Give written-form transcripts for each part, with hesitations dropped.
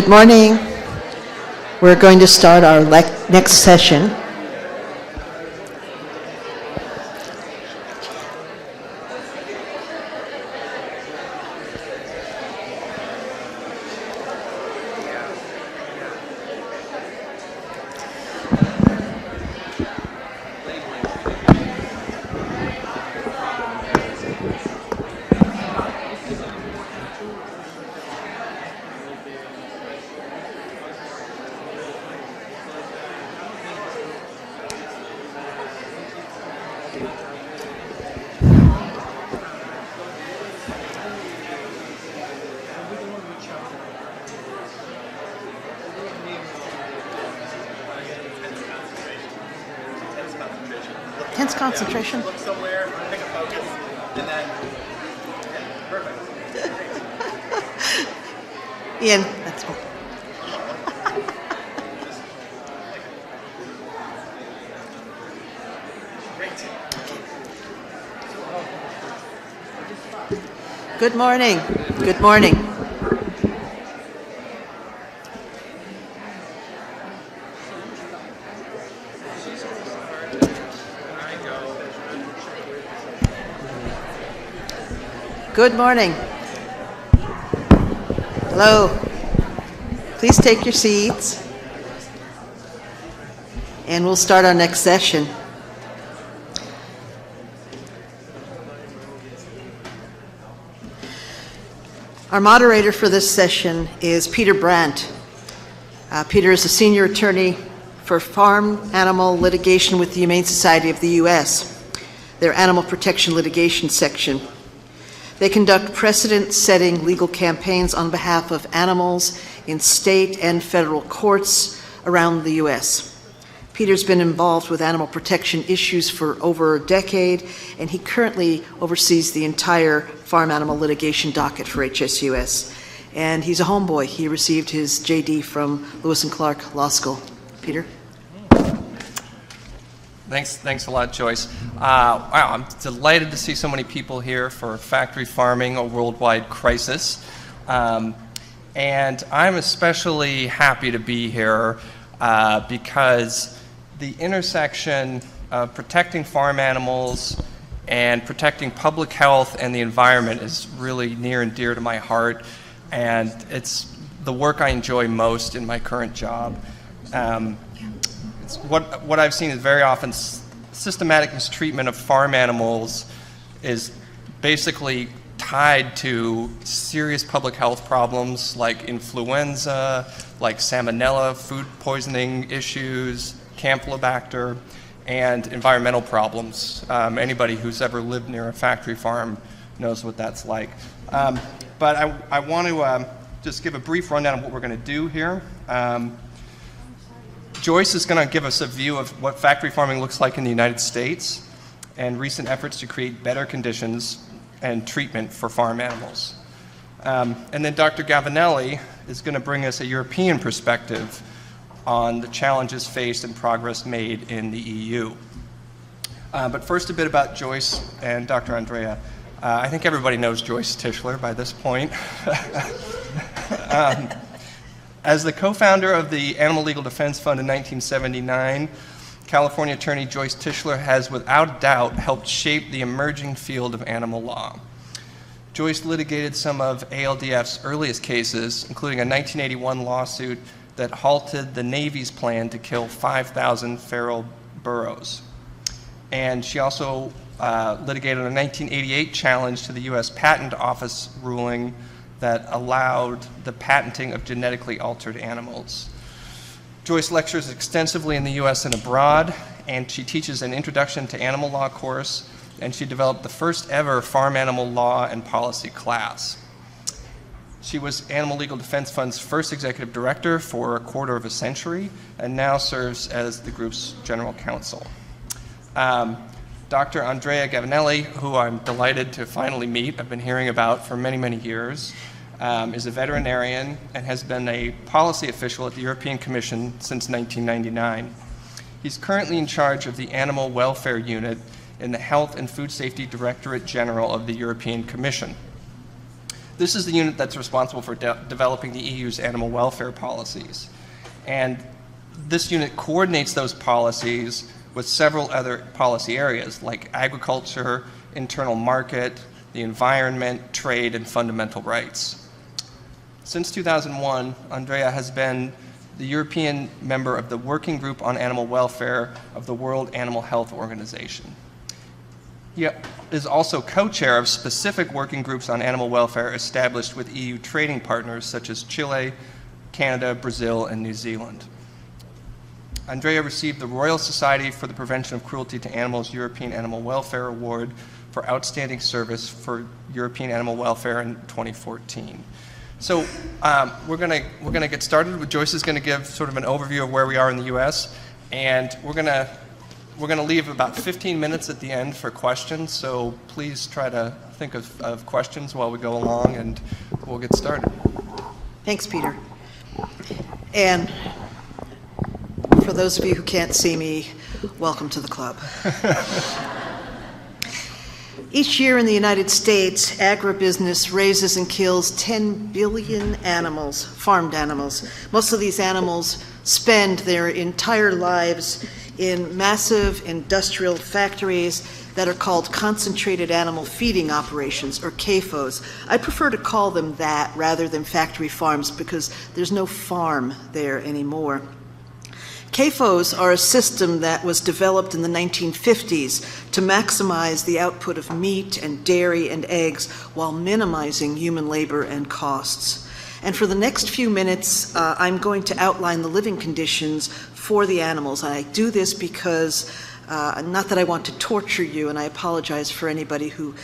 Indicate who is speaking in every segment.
Speaker 1: Good morning. We're going to start our next session. Intense concentration.
Speaker 2: Look somewhere, pick a focus, and then perfect.
Speaker 1: Ian, that's all. Good morning. Good morning. Good morning. Hello. Please take your seats. And we'll start our next session. Our moderator for this session is Peter Brandt. Peter is a senior attorney for farm animal litigation with the Humane Society of the U.S., their animal protection litigation section. They conduct precedent-setting legal campaigns on behalf of animals in state and federal courts around the U.S. Peter's been involved with animal protection issues for over a decade, and he currently oversees the entire farm animal litigation docket for HSUS. And he's a homeboy. He received his JD from Lewis and Clark Law School. Peter?
Speaker 3: Thanks a lot, Joyce. Wow, I'm delighted to see so many people here for Factory Farming, a Worldwide Crisis. And I'm especially happy to be here because the intersection of protecting farm animals and protecting public health and the environment is really near and dear to my heart. And it's the work I enjoy most in my current job. What I've seen is very often systematic mistreatment of farm animals is basically tied to serious public health problems like influenza, like salmonella, food poisoning issues, Campylobacter, and environmental problems. Anybody who's ever lived near a factory farm knows what that's like. But I want to just give a brief rundown of what we're going to do here. Joyce is going to give us a view of what factory farming looks like in the United States and recent efforts to create better conditions and treatment for farm animals. And then Dr. Gavinelli is going to bring us a European perspective on the challenges faced and progress made in the EU. But first, a bit about Joyce and Dr. Andrea. I think everybody knows Joyce Tischler by this point. As the co-founder of the Animal Legal Defense Fund in 1979, California attorney Joyce Tischler has without doubt helped shape the emerging field of animal law. Joyce litigated some of ALDF's earliest cases, including a 1981 lawsuit that halted the Navy's plan to kill 5,000 feral burros. And she also litigated a 1988 challenge to the U.S. Patent Office ruling that allowed the patenting of genetically altered animals. Joyce lectures extensively in the U.S. and abroad, and she teaches an Introduction to Animal Law course, and she developed the first ever farm animal law and policy class. She was Animal Legal Defense Fund's first executive director for a quarter of a century, and now serves as the group's general counsel. Dr. Andrea Gavinelli, who I'm delighted to finally meet, I've been hearing about for many, many years, is a veterinarian and has been a policy official at the European Commission since 1999. He's currently in charge of the Animal Welfare Unit in the Health and Food Safety Directorate General of the European Commission. This is the unit that's responsible for developing the EU's animal welfare policies. And this unit coordinates those policies with several other policy areas like agriculture, internal market, the environment, trade, and fundamental rights. Since 2001, Andrea has been the European member of the Working Group on Animal Welfare of the World Animal Health Organization. He is also co-chair of specific working groups on animal welfare established with EU trading partners such as Chile, Canada, Brazil, and New Zealand. Andrea received the Royal Society for the Prevention of Cruelty to Animals European Animal Welfare Award for outstanding service for European animal welfare in 2014. So we're gonna get started. Joyce is gonna give sort of an overview of where we are in the U.S., and we're gonna leave about 15 minutes at the end for questions. So please try to think of questions while we go along, and we'll get started.
Speaker 1: Thanks, Peter. And for those of you who can't see me, welcome to the club. Each year in the United States, agribusiness raises and kills 10 billion animals, farmed animals. Most of these animals spend their entire lives in massive industrial factories that are called concentrated animal feeding operations, or CAFOs. I prefer to call them that rather than factory farms because there's no farm there anymore. CAFOs are a system that was developed in the 1950s to maximize the output of meat and dairy and eggs while minimizing human labor and costs. And for the next few minutes, I'm going to outline the living conditions for the animals. And I do this because, not that I want to torture you, and I apologize for anybody who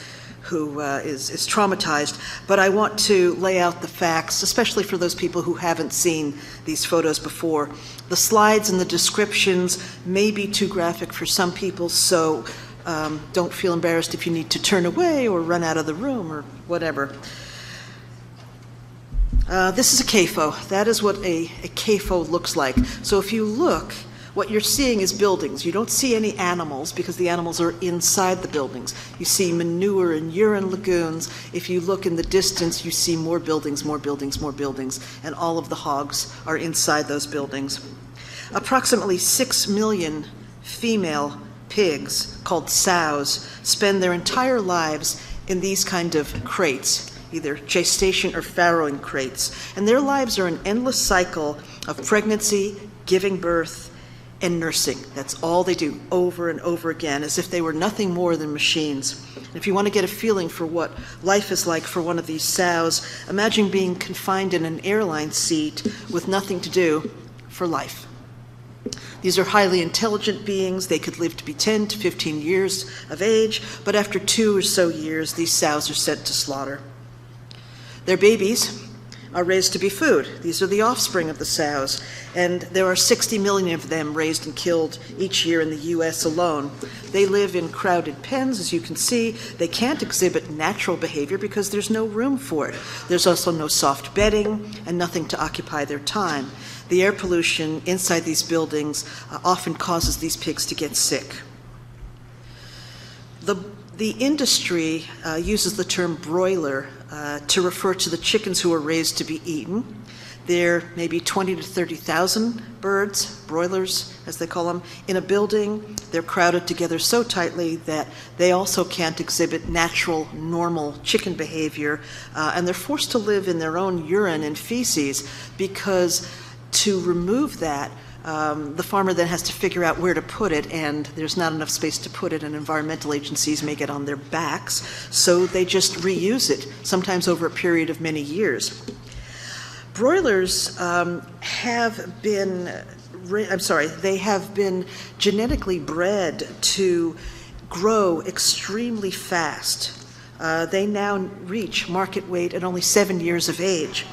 Speaker 1: is traumatized, but I want to lay out the facts, especially for those people who haven't seen these photos before. The slides and the descriptions may be too graphic for some people, so don't feel embarrassed if you need to turn away or run out of the room or whatever. This is a CAFO. That is what a CAFO looks like. So if you look, what you're seeing is buildings. You don't see any animals because the animals are inside the buildings. You see manure and urine lagoons. If you look in the distance, you see more buildings, more buildings, more buildings, and all of the hogs are inside those buildings. Approximately 6 million female pigs, called sows, spend their entire lives in these kind of crates, either gestation or farrowing crates. And their lives are an endless cycle of pregnancy, giving birth, and nursing. That's all they do over and over again, as if they were nothing more than machines. If you want to get a feeling for what life is like for one of these sows, imagine being confined in an airline seat with nothing to do for life. These are highly intelligent beings. They could live to be 10 to 15 years of age, but after 2 or so years, these sows are sent to slaughter. Their babies are raised to be food. These are the offspring of the sows, and there are 60 million of them raised and killed each year in the U.S. alone. They live in crowded pens, as you can see. They can't exhibit natural behavior because there's no room for it. There's also no soft bedding and nothing to occupy their time. The air pollution inside these buildings often causes these pigs to get sick. The industry uses the term broiler to refer to the chickens who are raised to be eaten. There may be 20 to 30,000 birds, broilers as they call them, in a building. They're crowded together so tightly that they also can't exhibit natural, normal chicken behavior, and they're forced to live in their own urine and feces because to remove that, the farmer then has to figure out where to put it, and there's not enough space to put it, and environmental agencies may get on their backs, so they just reuse it, sometimes over a period of many years. Broilers have been genetically bred to grow extremely fast. They now reach market weight at only 7 years of age.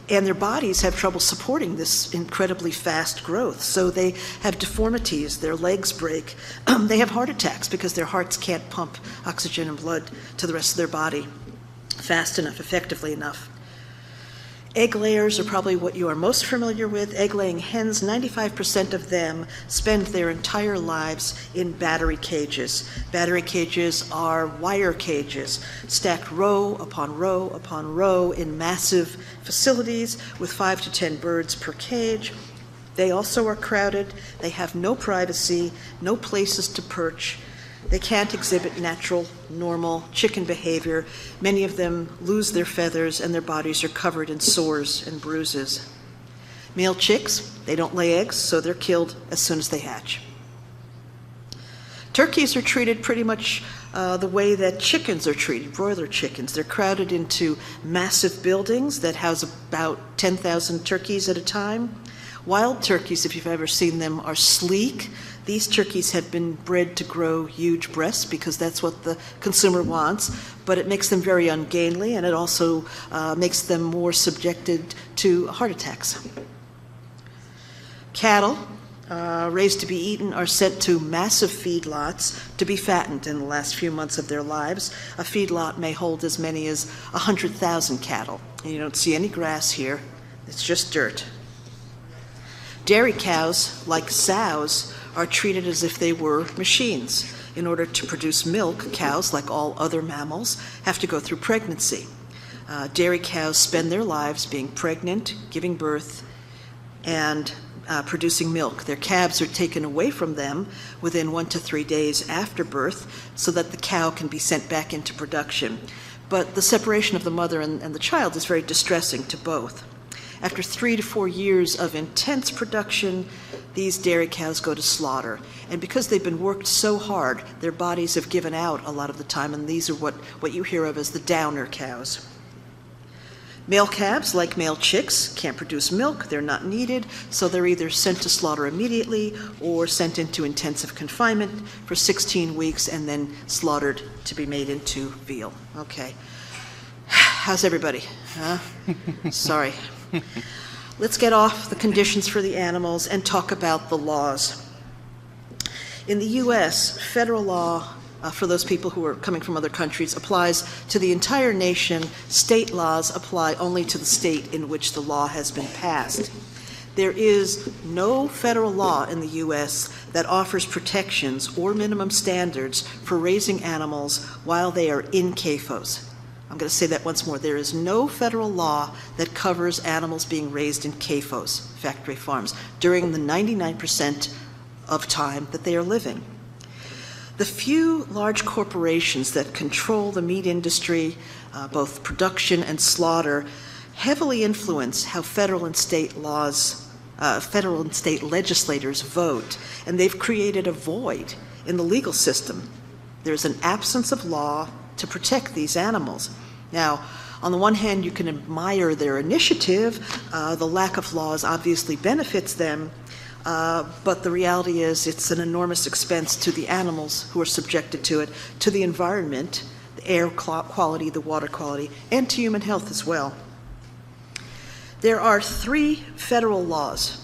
Speaker 1: And their bodies have trouble supporting this incredibly fast growth. So they have deformities, their legs break. They have heart attacks because their hearts can't pump oxygen and blood to the rest of their body fast enough, effectively enough. Egg layers are probably what you are most familiar with. Egg-laying hens, 95% of them spend their entire lives in battery cages. Battery cages are wire cages, stacked row upon row upon row in massive facilities with 5 to 10 birds per cage. They also are crowded. They have no privacy, no places to perch. They can't exhibit natural, normal chicken behavior. Many of them lose their feathers and their bodies are covered in sores and bruises. Male chicks, they don't lay eggs, so they're killed as soon as they hatch. Turkeys are treated pretty much the way that chickens are treated, broiler chickens. They're crowded into massive buildings that house about 10,000 turkeys at a time. Wild turkeys, if you've ever seen them, are sleek. These turkeys have been bred to grow huge breasts because that's what the consumer wants, but it makes them very ungainly, and it also makes them more subjected to heart attacks. Cattle raised to be eaten are sent to massive feedlots to be fattened in the last few months of their lives. A feedlot may hold as many as 100,000 cattle, and you don't see any grass here. It's just dirt. Dairy cows, like sows, are treated as if they were machines. In order to produce milk, cows, like all other mammals, have to go through pregnancy. Dairy cows spend their lives being pregnant, giving birth, and producing milk. Their calves are taken away from them within 1 to 3 days after birth so that the cow can be sent back into production. But the separation of the mother and the child is very distressing to both. After 3 to 4 years of intense production, these dairy cows go to slaughter. And because they've been worked so hard, their bodies have given out a lot of the time, and these are what you hear of as the downer cows. Male calves, like male chicks, can't produce milk. They're not needed, so they're either sent to slaughter immediately or sent into intensive confinement for 16 weeks and then slaughtered to be made into veal. Okay. How's everybody? Huh? Sorry. Let's get off the conditions for the animals and talk about the laws. In the U.S., federal law, for those people who are coming from other countries, applies to the entire nation. State laws apply only to the state in which the law has been passed. There is no federal law in the U.S. that offers protections or minimum standards for raising animals while they are in CAFOs. I'm going to say that once more. There is no federal law that covers animals being raised in CAFOs, factory farms, during the 99% of time that they are living. The few large corporations that control the meat industry, both production and slaughter, heavily influence how federal and state legislators vote, and they've created a void in the legal system. There's an absence of law to protect these animals. Now, on the one hand, you can admire their initiative. The lack of laws obviously benefits them, but the reality is it's an enormous expense to the animals who are subjected to it, to the environment, the air quality, the water quality, and to human health as well. There are 3 federal laws.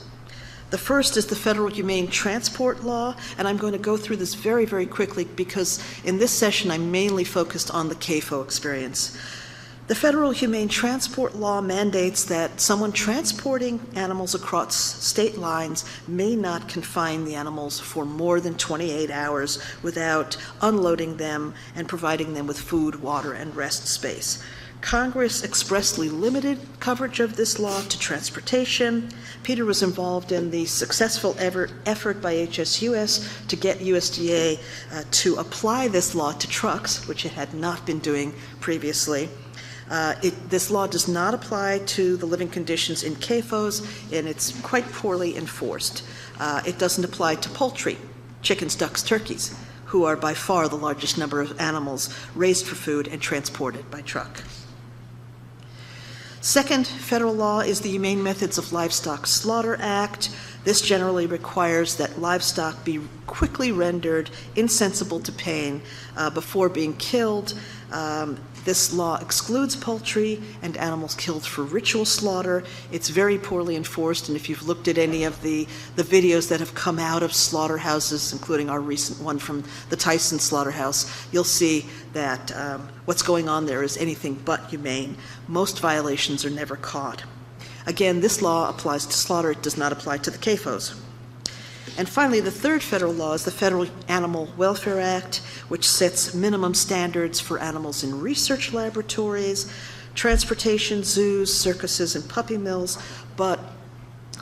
Speaker 1: The first is the Federal Humane Transport Law, and I'm going to go through this very, very quickly because in this session I'm mainly focused on the CAFO experience. The Federal Humane Transport Law mandates that someone transporting animals across state lines may not confine the animals for more than 28 hours without unloading them and providing them with food, water, and rest space. Congress expressly limited coverage of this law to transportation. Peter was involved in the successful effort by HSUS to get USDA to apply this law to trucks, which it had not been doing previously. This law does not apply to the living conditions in CAFOs, and it's quite poorly enforced. It doesn't apply to poultry, chickens, ducks, turkeys, who are by far the largest number of animals raised for food and transported by truck. Second federal law is the Humane Methods of Livestock Slaughter Act. This generally requires that livestock be quickly rendered insensible to pain before being killed. This law excludes poultry and animals killed for ritual slaughter. It's very poorly enforced, and if you've looked at any of the videos that have come out of slaughterhouses, including our recent one from the Tyson slaughterhouse, you'll see that what's going on there is anything but humane. Most violations are never caught. Again, this law applies to slaughter. It does not apply to the CAFOs. And finally, the third federal law is the Federal Animal Welfare Act, which sets minimum standards for animals in research laboratories, transportation, zoos, circuses, and puppy mills, but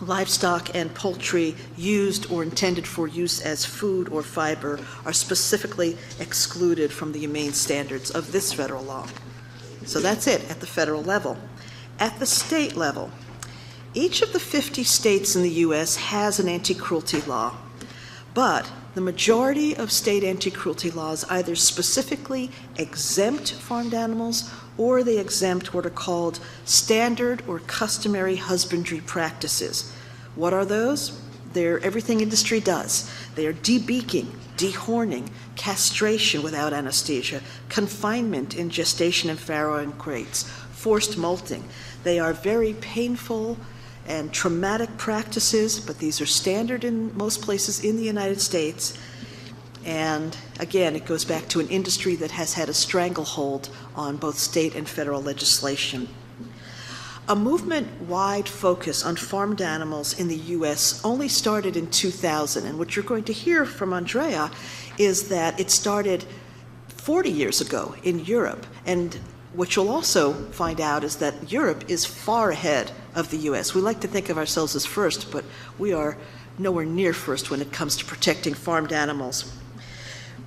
Speaker 1: livestock and poultry used or intended for use as food or fiber are specifically excluded from the humane standards of this federal law. So that's it at the federal level. At the state level, each of the 50 states in the U.S. has an anti-cruelty law, but the majority of state anti-cruelty laws either specifically exempt farmed animals or they exempt what are called standard or customary husbandry practices. What are those? They're everything industry does. They are debeaking, dehorning, castration without anesthesia, confinement in gestation and farrowing crates, forced molting. They are very painful and traumatic practices, but these are standard in most places in the United States. And again, it goes back to an industry that has had a stranglehold on both state and federal legislation. A movement-wide focus on farmed animals in the U.S. only started in 2000, and what you're going to hear from Andrea is that it started 40 years ago in Europe. And what you'll also find out is that Europe is far ahead of the U.S. We like to think of ourselves as first, but we are nowhere near first when it comes to protecting farmed animals.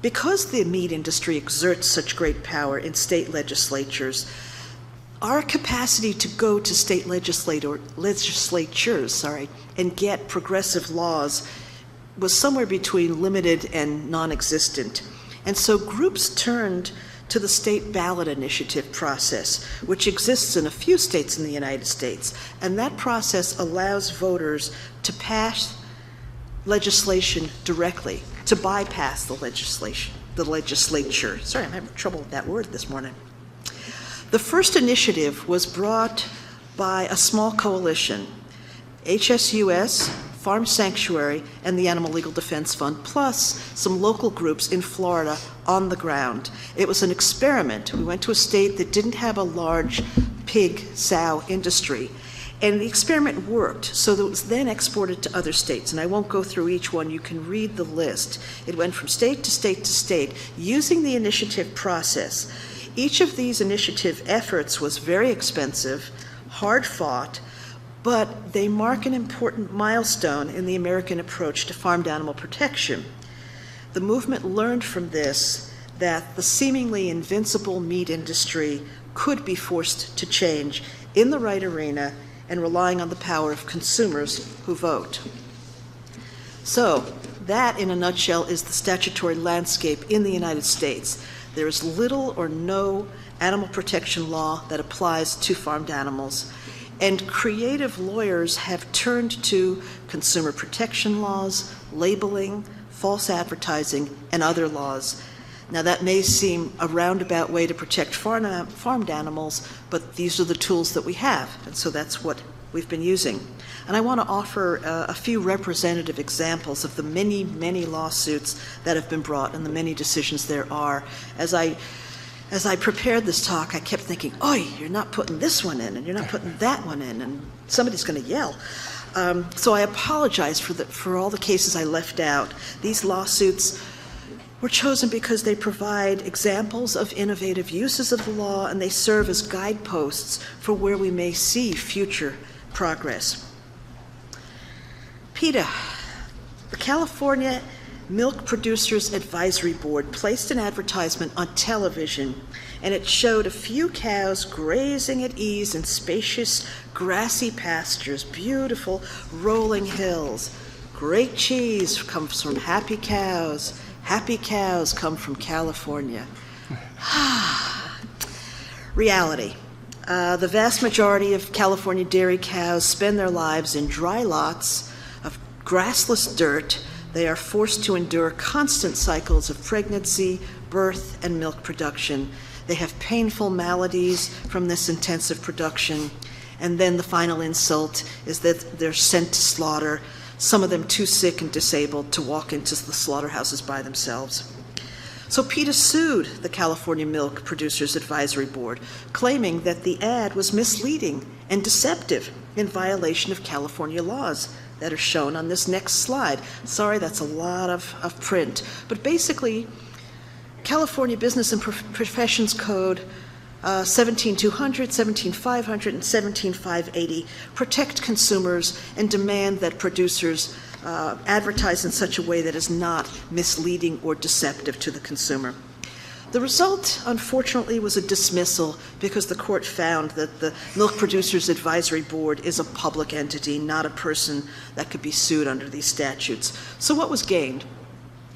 Speaker 1: Because the meat industry exerts such great power in state legislatures, our capacity to go to state legislatures and get progressive laws was somewhere between limited and non-existent. And so groups turned to the state ballot initiative process, which exists in a few states in the United States. And that process allows voters to pass legislation directly, to bypass the legislature. Sorry, I'm having trouble with that word this morning. The first initiative was brought by a small coalition, HSUS, Farm Sanctuary, and the Animal Legal Defense Fund, plus some local groups in Florida on the ground. It was an experiment. We went to a state that didn't have a large pig sow industry, and the experiment worked, so that it was then exported to other states. And I won't go through each one. You can read the list. It went from state to state to state using the initiative process. Each of these initiative efforts was very expensive, hard fought, but they mark an important milestone in the American approach to farmed animal protection. The movement learned from this that the seemingly invincible meat industry could be forced to change in the right arena and relying on the power of consumers who vote. So that, in a nutshell, is the statutory landscape in the United States. There is little or no animal protection law that applies to farmed animals. And creative lawyers have turned to consumer protection laws, labeling, false advertising, and other laws. Now, that may seem a roundabout way to protect farmed animals, but these are the tools that we have, and so that's what we've been using. And I want to offer a few representative examples of the many, many lawsuits that have been brought and the many decisions there are. As I prepared this talk, I kept thinking, "Oi, you're not putting this one in, and you're not putting that one in," and somebody's going to yell. So I apologize for all the cases I left out. These lawsuits were chosen because they provide examples of innovative uses of the law, and they serve as guideposts for where we may see future progress. PETA, the California Milk Producers Advisory Board, placed an advertisement on television, and it showed a few cows grazing at ease in spacious grassy pastures, beautiful rolling hills. Great cheese comes from happy cows. Happy cows come from California. Reality. The vast majority of California dairy cows spend their lives in dry lots of grassless dirt. They are forced to endure constant cycles of pregnancy, birth, and milk production. They have painful maladies from this intensive production. And then the final insult is that they're sent to slaughter, some of them too sick and disabled to walk into the slaughterhouses by themselves. So PETA sued the California Milk Producers Advisory Board, claiming that the ad was misleading and deceptive. in violation of California laws that are shown on this next slide. Sorry, that's a lot of print. But basically, California Business and Professions Code 17200, 17500, and 17580 protect consumers and demand that producers advertise in such a way that is not misleading or deceptive to the consumer. The result, unfortunately, was a dismissal because the court found that the Milk Producers Advisory Board is a public entity, not a person that could be sued under these statutes. So what was gained?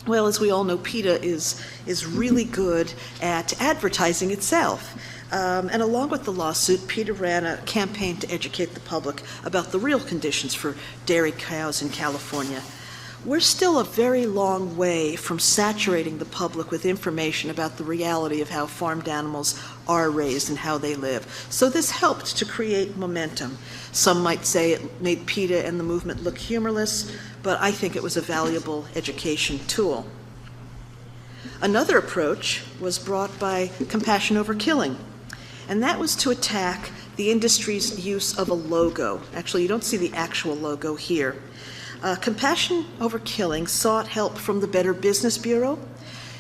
Speaker 1: Well, as we all know, PETA is really good at advertising itself. And along with the lawsuit, PETA ran a campaign to educate the public about the real conditions for dairy cows in California. We're still a very long way from saturating the public with information about the reality of how farmed animals are raised and how they live. So this helped to create momentum. Some might say it made PETA and the movement look humorless, but I think it was a valuable education tool. Another approach was brought by Compassion Over Killing, and that was to attack the industry's use of a logo. Actually, you don't see the actual logo here. Compassion Over Killing sought help from the Better Business Bureau,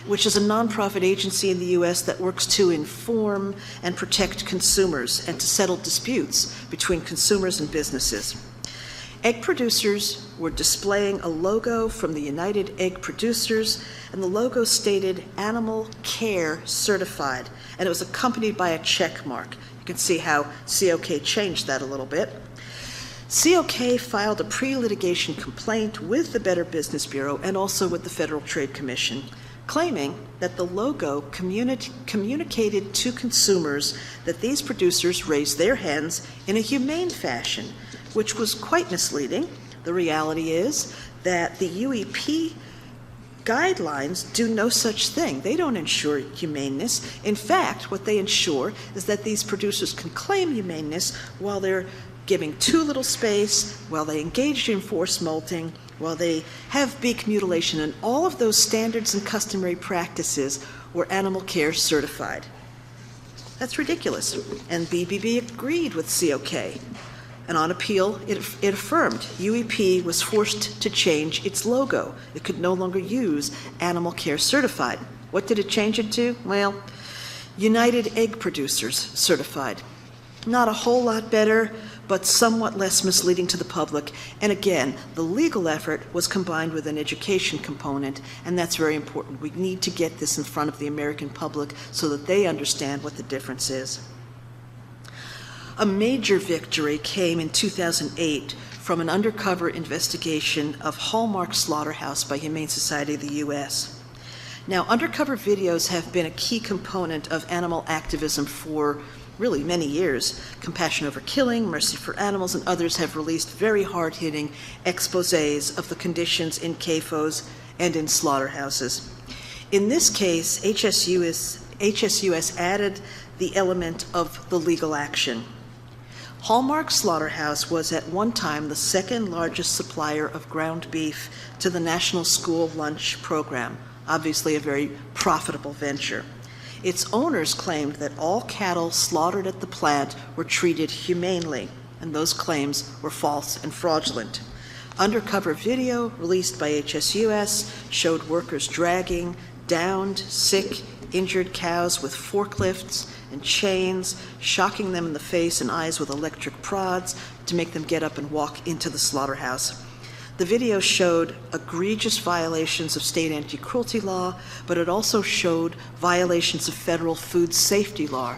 Speaker 1: which is a nonprofit agency in the U.S. that works to inform and protect consumers and to settle disputes between consumers and businesses. Egg producers were displaying a logo from the United Egg Producers, and the logo stated Animal Care Certified, and it was accompanied by a check mark. You can see how COK changed that a little bit. COK filed a pre-litigation complaint with the Better Business Bureau and also with the Federal Trade Commission, claiming that the logo communicated to consumers that these producers raised their hens in a humane fashion, which was quite misleading. The reality is that the UEP guidelines do no such thing. They don't ensure humaneness. In fact, what they ensure is that these producers can claim humaneness while they're giving too little space, while they engage in forced molting, while they have beak mutilation, and all of those standards and customary practices were animal care certified. That's ridiculous. And BBB agreed with COK. And on appeal, it affirmed UEP was forced to change its logo. It could no longer use Animal Care Certified. What did it change it to? Well, United Egg Producers Certified. Not a whole lot better, but somewhat less misleading to the public. And again, the legal effort was combined with an education component, and that's very important. We need to get this in front of the American public so that they understand what the difference is. A major victory came in 2008 from an undercover investigation of Hallmark Slaughterhouse by Humane Society of the U.S. Now, undercover videos have been a key component of animal activism for really many years. Compassion Over Killing, Mercy for Animals, and others have released very hard-hitting exposés of the conditions in CAFOs and in slaughterhouses. In this case, HSUS added the element of the legal action. Hallmark Slaughterhouse was at one time the second largest supplier of ground beef to the National School Lunch Program, obviously a very profitable venture. Its owners claimed that all cattle slaughtered at the plant were treated humanely, and those claims were false and fraudulent. Undercover video released by HSUS showed workers dragging downed, sick, injured cows with forklifts and chains, shocking them in the face and eyes with electric prods to make them get up and walk into the slaughterhouse. The video showed egregious violations of state anti-cruelty law, but it also showed violations of federal food safety law,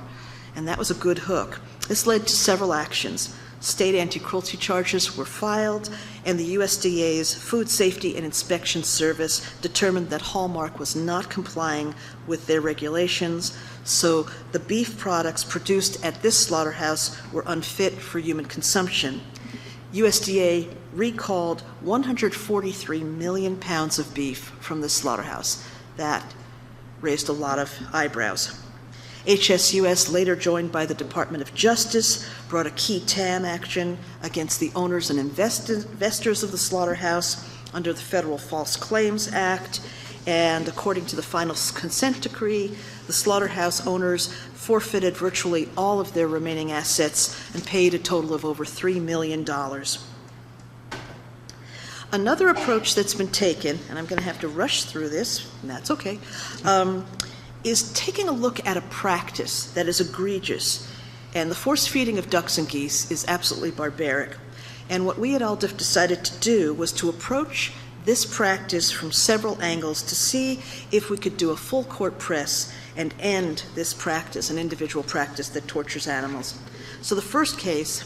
Speaker 1: and that was a good hook. This led to several actions. State anti-cruelty charges were filed, and the USDA's Food Safety and Inspection Service determined that Hallmark was not complying with their regulations, so the beef products produced at this slaughterhouse were unfit for human consumption. USDA recalled 143 million pounds of beef from this slaughterhouse. That raised a lot of eyebrows. HSUS, later joined by the Department of Justice, brought a key TAM action against the owners and investors of the slaughterhouse under the Federal False Claims Act, and according to the final consent decree, the slaughterhouse owners forfeited virtually all of their remaining assets and paid a total of over $3 million. Another approach that's been taken, and I'm going to have to rush through this, and that's okay, is taking a look at a practice that is egregious. And the force feeding of ducks and geese is absolutely barbaric. And what we at ALDIF decided to do was to approach this practice from several angles to see if we could do a full court press and end this practice, an individual practice that tortures animals. So the first case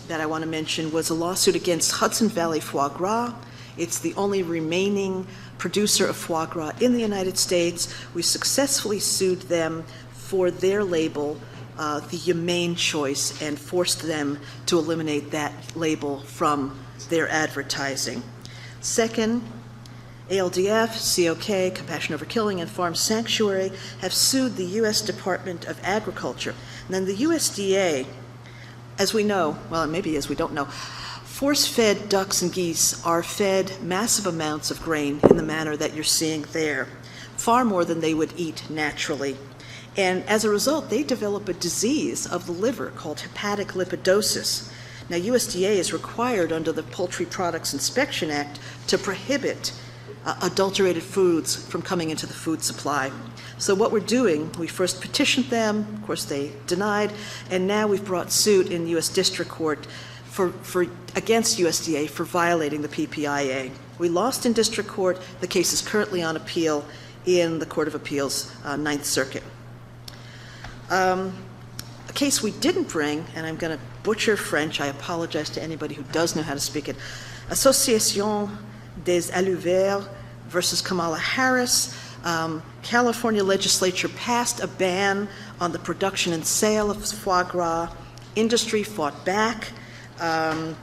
Speaker 1: that I want to mention was a lawsuit against Hudson Valley Foie Gras. It's the only remaining producer of foie gras in the United States. We successfully sued them for their label, the Humane choice, and forced them to eliminate that label from their advertising. Second, ALDF, COK, Compassion Over Killing, and Farm Sanctuary have sued the U.S. Department of Agriculture. And then the USDA, as we know, well, maybe as we don't know, force-fed ducks and geese are fed massive amounts of grain in the manner that you're seeing there, far more than they would eat naturally. And as a result, they develop a disease of the liver called hepatic lipidosis. Now, USDA is required under the Poultry Products Inspection Act to prohibit adulterated foods from coming into the food supply. So what we're doing, we first petitioned them, of course they denied, and now we've brought suit in U.S. District Court against USDA for violating the PPIA. We lost in District Court. The case is currently on appeal in the Court of Appeals, Ninth Circuit. A case we didn't bring, and I'm going to butcher French, I apologize to anybody who does know how to speak it, Association des Éleveurs versus Kamala Harris. California legislature passed a ban on the production and sale of foie gras. Industry fought back, and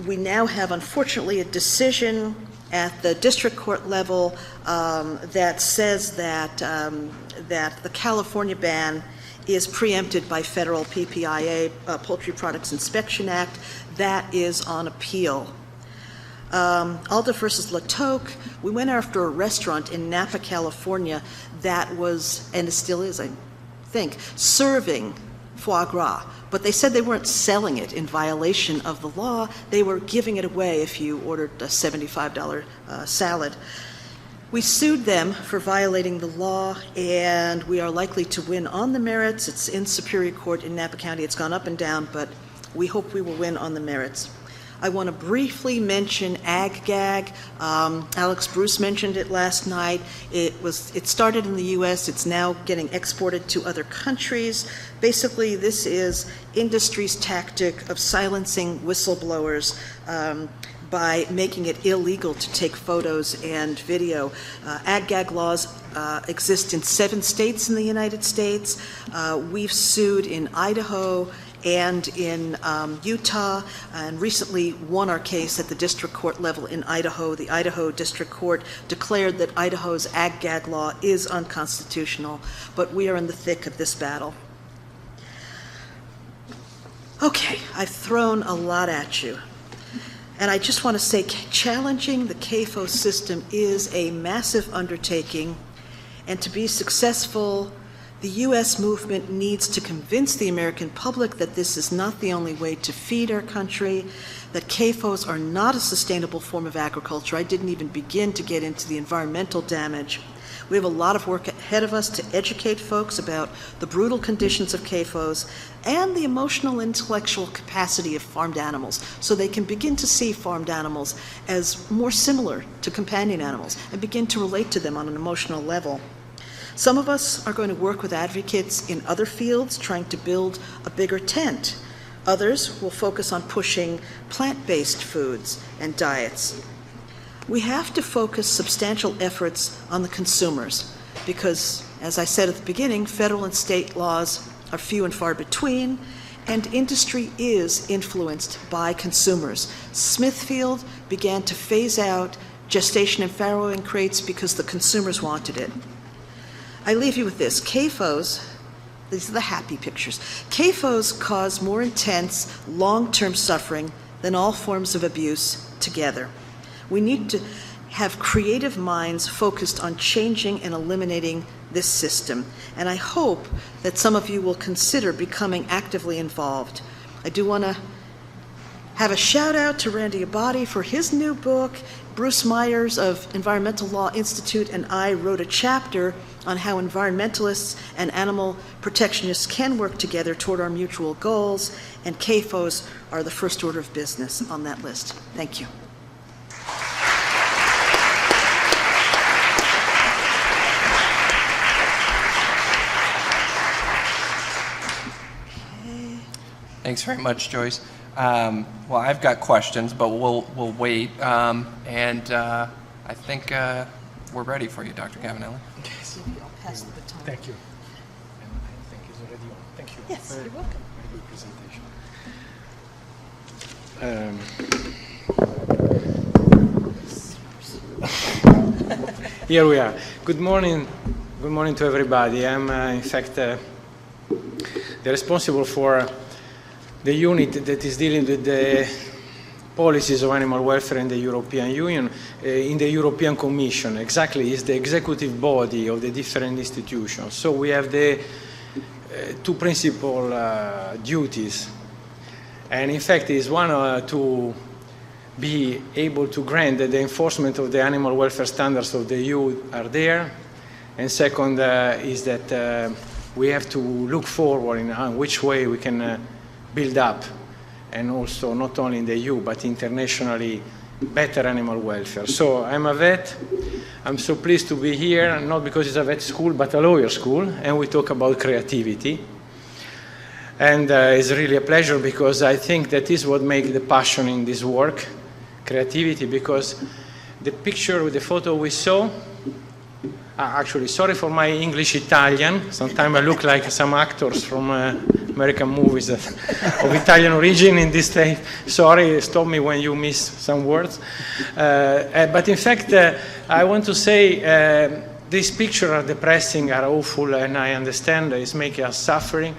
Speaker 1: we now have, unfortunately, a decision at the district court level that says that the California ban is preempted by federal PPIA, Poultry Products Inspection Act. That is on appeal. ALDIF versus Livestock, we went after a restaurant in Napa, California that was, and it still is, I think, serving foie gras. But they said they weren't selling it in violation of the law. They were giving it away if you ordered a $75 salad. We sued them for violating the law, and we are likely to win on the merits. It's in Superior Court in Napa County. It's gone up and down, but we hope we will win on the merits. I want to briefly mention ag-gag. Alex Bruce mentioned it last night. It started in the U.S. It's now getting exported to other countries. Basically, this is industry's tactic of silencing whistleblowers by making it illegal to take photos and video. Ag-gag laws exist in 7 states in the United States. We've sued in Idaho and in Utah, and recently won our case at the district court level in Idaho. The Idaho District Court declared that Idaho's ag-gag law is unconstitutional, but we are in the thick of this battle. Okay, I've thrown a lot at you. And I just want to say, challenging the CAFO system is a massive undertaking, and to be successful, the U.S. movement needs to convince the American public that this is not the only way to feed our country, that CAFOs are not a sustainable form of agriculture. I didn't even begin to get into the environmental damage. We have a lot of work ahead of us to educate folks about the brutal conditions of CAFOs and the emotional intellectual capacity of farmed animals, so they can begin to see farmed animals as more similar to companion animals and begin to relate to them on an emotional level. Some of us are going to work with advocates in other fields trying to build a bigger tent. Others will focus on pushing plant-based foods and diets. We have to focus substantial efforts on the consumers because, as I said at the beginning, federal and state laws are few and far between, and industry is influenced by consumers. Smithfield began to phase out gestation and farrowing crates because the consumers wanted it. I leave you with this. CAFOs, these are the happy pictures. CAFOs cause more intense, long-term suffering than all forms of abuse together. We need to have creative minds focused on changing and eliminating this system. And I hope that some of you will consider becoming actively involved. I do want to have a shout out to Randy Abadi for his new book. Bruce Myers of Environmental Law Institute and I wrote a chapter on how environmentalists and animal protectionists can work together toward our mutual goals, and CAFOs are the first order of business on that list. Thank you.
Speaker 3: Thanks very much, Joyce. Well, I've got questions, but we'll wait. I think we're ready for you, Dr. Gavinelli.
Speaker 1: I'll pass the baton.
Speaker 4: Thank you. And I think it's already on. Thank you.
Speaker 1: Yes, you're welcome.
Speaker 4: Very good presentation. Here we are. Good morning. Good morning to everybody. I'm, in fact, the responsible for the unit that is dealing with the policies of animal welfare in the European Union, in the European Commission. Exactly, is the executive body of the different institutions. So we have the two principal duties. And in fact, is one to be able to grant that the enforcement of the animal welfare standards of the EU are there. And second is that we have to look forward in which way we can build up, and also not only in the EU, but internationally, better animal welfare. So I'm a vet. I'm so pleased to be here, not because it's a vet school, but a lawyer school, and we talk about creativity. And it's really a pleasure, because I think that is what makes the passion in this work, creativity, because the picture with the photo we saw, actually, sorry for my English Italian. Sometimes I look like some actors from American movies of Italian origin in this state. Sorry, stop me when you miss some words. But in fact, I want to say these pictures are depressing, are awful, and I understand it's making us suffering.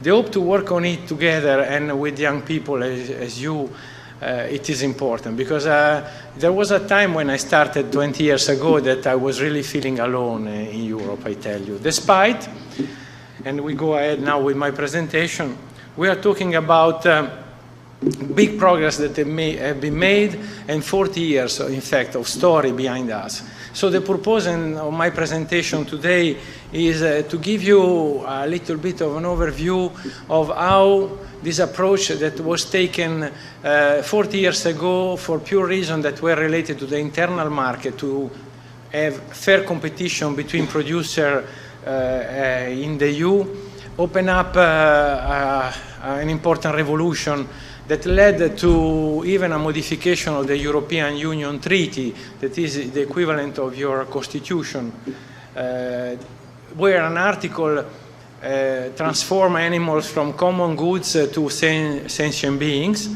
Speaker 4: They hope to work on it together, and with young people as you, it is important, because there was a time when I started 20 years ago that I was really feeling alone in Europe, I tell you. Despite, and we go ahead now with my presentation, we are talking about big progress that have been made, and 40 years, in fact, of story behind us. So the purpose of my presentation today is to give you a little bit of an overview of how this approach that was taken 40 years ago for pure reasons that were related to the internal market, to have fair competition between producers in the EU, open up an important revolution that led to even a modification of the European Union Treaty, that is the equivalent of your constitution, where an article transform animals from common goods to sentient beings,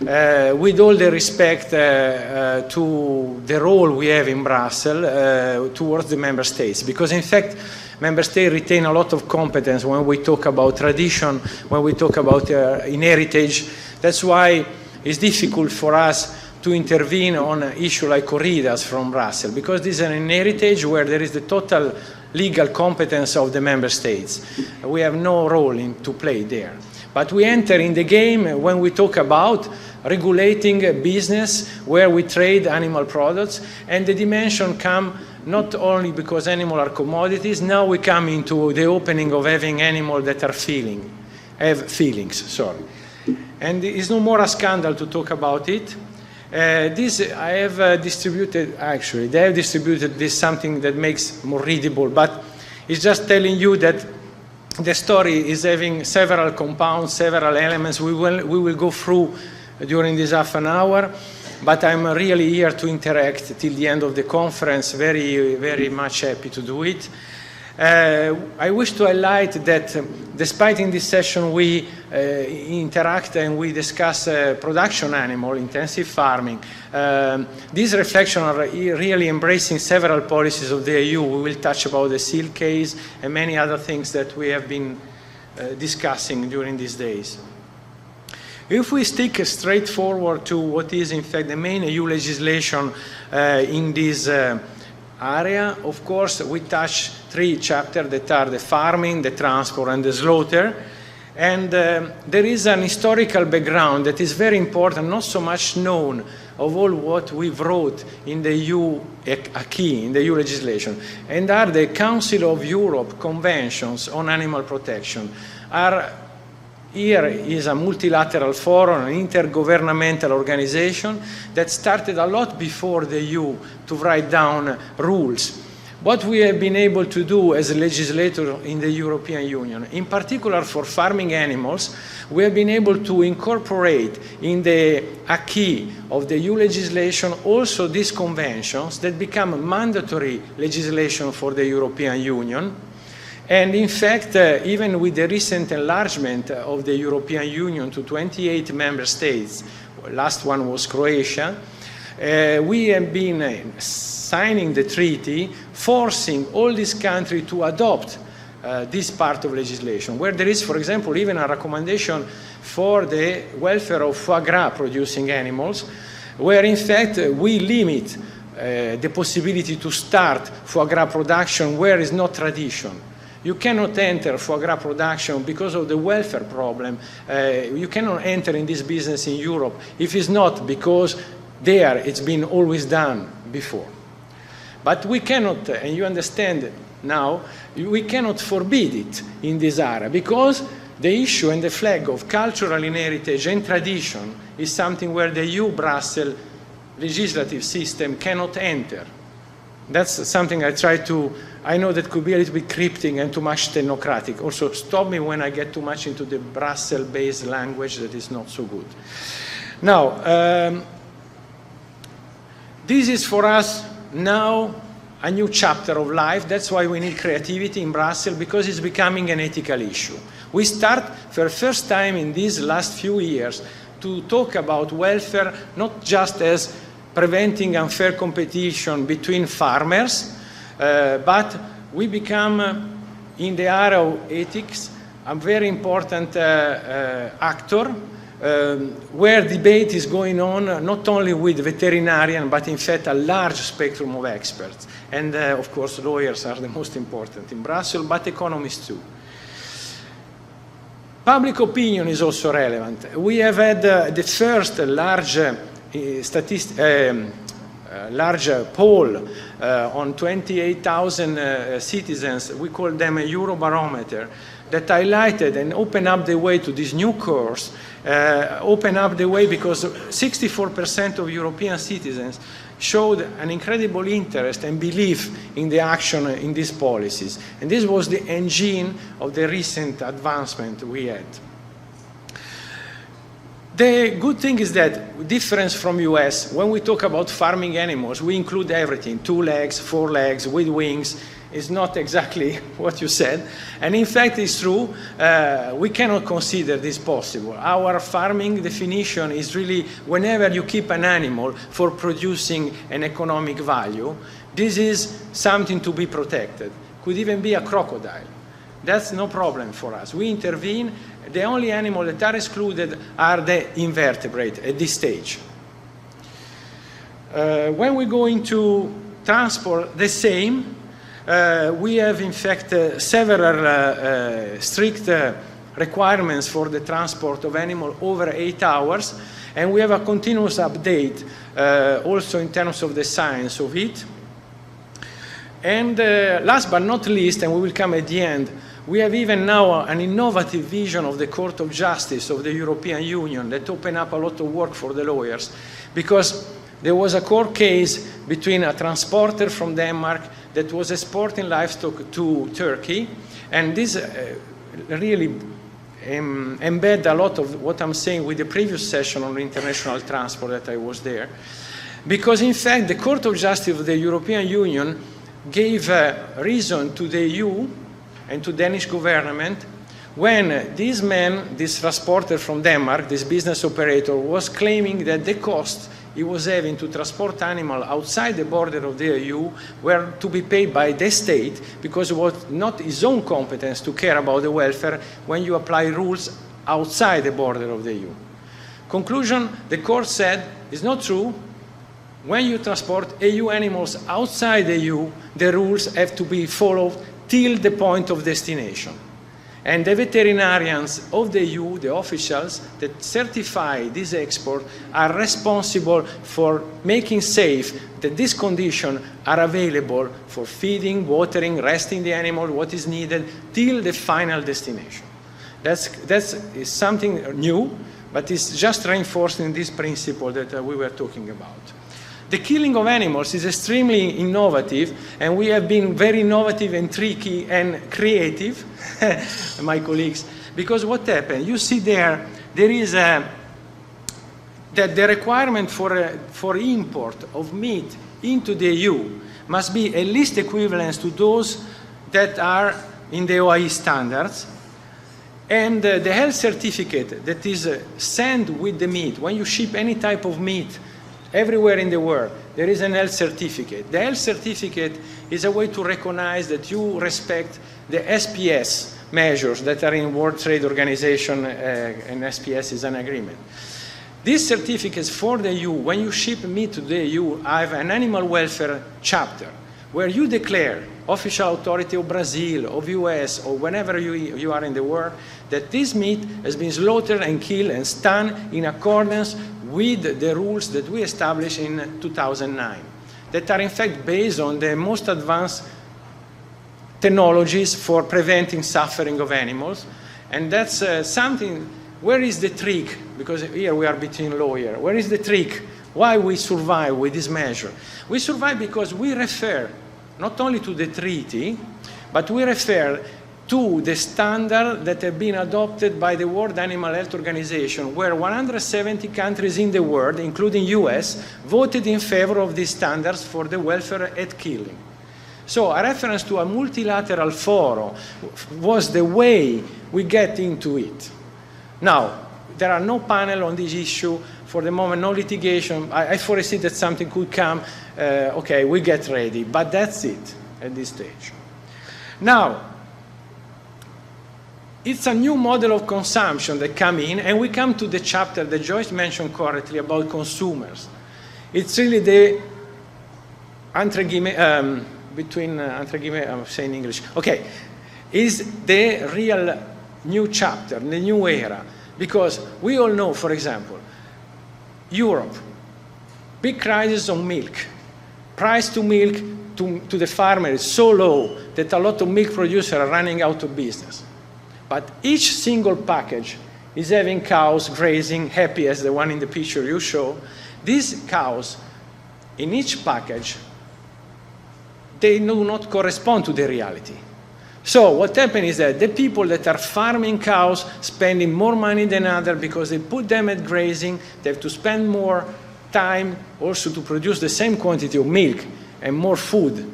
Speaker 4: with all the respect to the role we have in Brussels towards the member states. Because in fact, member states retain a lot of competence when we talk about tradition, when we talk about heritage. That's why it's difficult for us to intervene on an issue like corridas from Brussels, because this is an heritage where there is the total legal competence of the member states. We have no role to play there. But we enter in the game when we talk about regulating a business where we trade animal products, and the dimension come not only because animals are commodities. Now we come into the opening of having animals that have feelings, sorry. And it's no more a scandal to talk about it. This I have distributed, actually, they have distributed this something that makes more readable, but it's just telling you that the story is having several compounds, several elements. We will go through during this half an hour, but I'm really here to interact till the end of the conference. Very, very much happy to do it. I wish to highlight that despite in this session we interact and we discuss production animal, intensive farming, these reflections are really embracing several policies of the EU. We will touch about the seal case and many other things that we have been discussing during these days. If we stick straightforward to what is in fact the main EU legislation in this area, of course we touch 3 chapters that are the farming, the transport and the slaughter. And there is an historical background that is very important, not so much known of all what we wrote in the EU acquis, in the EU legislation, and are the Council of Europe Conventions on Animal Protection. Here is a multilateral forum, an intergovernmental organization that started a lot before the EU to write down rules. What we have been able to do as a legislator in the European Union, in particular for farming animals, we have been able to incorporate in the acquis of the EU legislation also these conventions that become mandatory legislation for the European Union. And in fact, even with the recent enlargement of the European Union to 28 member states, last one was Croatia, we have been signing the treaty, forcing all these countries to adopt this part of legislation, where there is, for example, even a recommendation for the welfare of foie gras producing animals, where in fact we limit the possibility to start foie gras production where is not tradition. You cannot enter foie gras production because of the welfare problem. You cannot enter in this business in Europe if it's not because there it's been always done before. But we cannot, and you understand now, we cannot forbid it in this area because the issue and the flag of cultural inheritance and tradition is something where the EU Brussels legislative system cannot enter. That's something I know that could be a little bit cryptic and too much technocratic. Also, stop me when I get too much into the Brussels-based language that is not so good. Now, this is for us now a new chapter of life. That's why we need creativity in Brussels, because it's becoming an ethical issue. We start for the first time in these last few years to talk about welfare, not just as preventing unfair competition between farmers, but we become, in the area of ethics, a very important actor, where debate is going on not only with veterinarians, but in fact a large spectrum of experts. And of course lawyers are the most important in Brussels, but economists too. Public opinion is also relevant. We have had the first large large poll on 28,000 citizens. We call them a Eurobarometer, that highlighted and opened up the way to this new course, opened up the way because 64% of European citizens showed an incredible interest and belief in the action in these policies. And this was the engine of the recent advancement we had. The good thing is that, difference from US, when we talk about farming animals, we include everything, 2 legs, 4 legs, with wings. It's not exactly what you said. And in fact, it's true, we cannot consider this possible. Our farming definition is really whenever you keep an animal for producing an economic value, this is something to be protected. Could even be a crocodile. That's no problem for us. We intervene. The only animals that are excluded are the invertebrate at this stage. When we go into transport, the same. We have, in fact, several strict requirements for the transport of animals over 8 hours, and we have a continuous update also in terms of the science of it. And last but not least, and we will come at the end, we have even now an innovative vision of the Court of Justice of the European Union that opened up a lot of work for the lawyers, because there was a court case between a transporter from Denmark that was exporting livestock to Turkey, and this really embed a lot of what I'm saying with the previous session on international transport that I was there, because in fact the Court of Justice of the European Union gave reason to the EU and to Danish government when this man, this transporter from Denmark, this business operator, was claiming that the cost he was having to transport animals outside the border of the EU were to be paid by the state, because it was not his own competence to care about the welfare when you apply rules outside the border of the EU. Conclusion, the court said, is not true. When you transport AU animals outside EU, the rules have to be followed till the point of destination. And the veterinarians of the EU, the officials that certify this export, are responsible for making safe that these conditions are available for feeding, watering, resting the animal, what is needed, till the final destination. That's is something new, but it's just reinforcing this principle that we were talking about. The killing of animals is extremely innovative, and we have been very innovative and tricky and creative, my colleagues, because what happened, you see there is that the requirement for import of meat into the EU must be at least equivalent to those that are in the OIE standards, and the health certificate that is sent with the meat, when you ship any type of meat, everywhere in the world, there is an health certificate. The health certificate is a way to recognize that you respect the SPS measures that are in World Trade Organization, and SPS is an agreement. These certificates for the EU, when you ship meat to the EU, have an animal welfare chapter where you declare, official authority of Brazil, of US, or whenever you are in the world, that this meat has been slaughtered and killed and stunned in accordance with the rules that we established in 2009, that are in fact based on the most advanced technologies for preventing suffering of animals. And that's something, where is the trick? Because here we are between lawyers. Where is the trick? Why we survive with this measure? We survive because we refer not only to the treaty, but we refer to the standard that have been adopted by the World Animal Health Organization, where 170 countries in the world, including US, voted in favor of these standards for the welfare at killing. So a reference to a multilateral forum was the way we get into it. Now, there are no panel on this issue. For the moment, no litigation. I foresee that something could come. Okay, we get ready. But that's it at this stage. Now, it's a new model of consumption that come in, and we come to the chapter that Joyce mentioned correctly about consumers. It's really the, I'm saying English. Okay, is the real new chapter, the new era. Because we all know, for example, Europe, big crisis on milk. Price to milk to the farmer is so low that a lot of milk producers are running out of business. But each single package is having cows grazing, happy as the one in the picture you show. These cows, in each package, they do not correspond to the reality. So what happened is that the people that are farming cows spending more money than others because they put them at grazing, they have to spend more time also to produce the same quantity of milk and more food.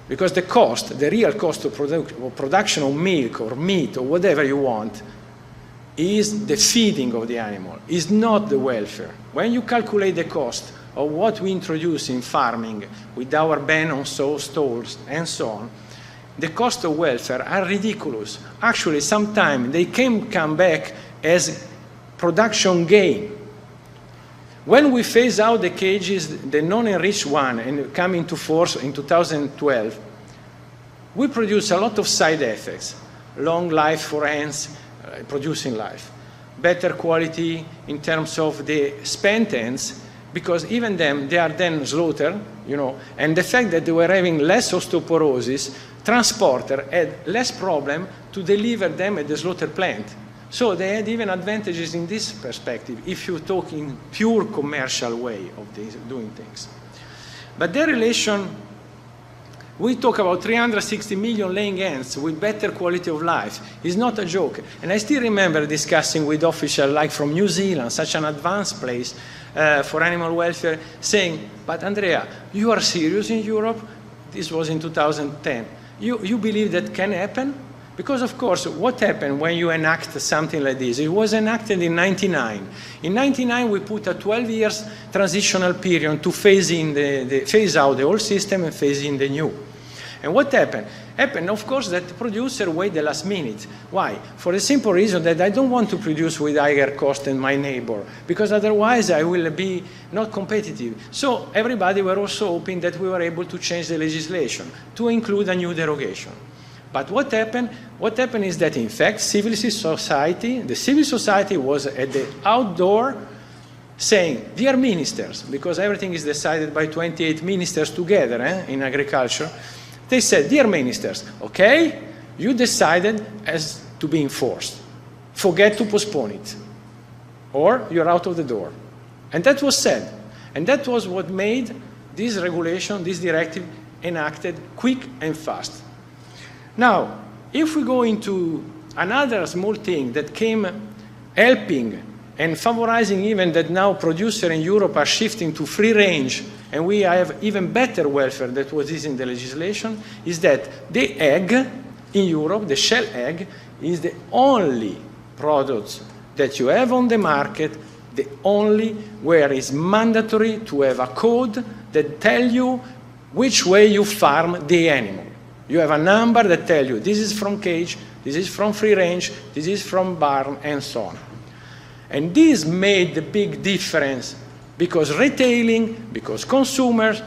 Speaker 4: Because the cost, the real cost of production of milk or meat or whatever you want is the feeding of the animal, is not the welfare. When you calculate the cost of what we introduce in farming with our ban on sow stalls and so on, the cost of welfare are ridiculous. Actually, sometimes they can come back as production gain. When we phase out the cages, the non-enriched one, and come into force in 2012, we produce a lot of side effects. Long life for hens, producing life. Better quality in terms of the spent hens, because even them, they are then slaughtered, and the fact that they were having less osteoporosis, transporter had less problem to deliver them at the slaughter plant. So they had even advantages in this perspective, if you talk in pure commercial way of doing things. But their relation, we talk about 360 million laying hens with better quality of life. It's not a joke. And I still remember discussing with officials like from New Zealand, such an advanced place for animal welfare, saying, but Andrea, you are serious in Europe? This was in 2010. You believe that can happen? Because, of course, what happened when you enact something like this? It was enacted in 1999. In 1999, we put a 12 years transitional period to phase out the old system and phase in the new. And what happened? happened, of course, that the producer wait the last minute. Why? For the simple reason that I don't want to produce with higher cost than my neighbor, because otherwise I will be not competitive. So everybody were also hoping that we were able to change the legislation to include a new derogation. But what happened? What happened is that, in fact, the civil society was at the outdoor saying, dear ministers, because everything is decided by 28 ministers together in agriculture, they said, dear ministers, okay, you decided as to be enforced. Forget to postpone it, or you're out of the door. And that was said. And that was what made this regulation, this directive, enacted quick and fast. Now, if we go into another small thing that came helping and favorizing even that now producers in Europe are shifting to free range, and we have even better welfare than what is in the legislation, is that the egg in Europe, the shell egg, is the only product that you have on the market, the only where it's mandatory to have a code that tells you which way you farm the animal. You have a number that tells you this is from cage, this is from free range, this is from barn, and so on. And this made the big difference because retailing, because consumers,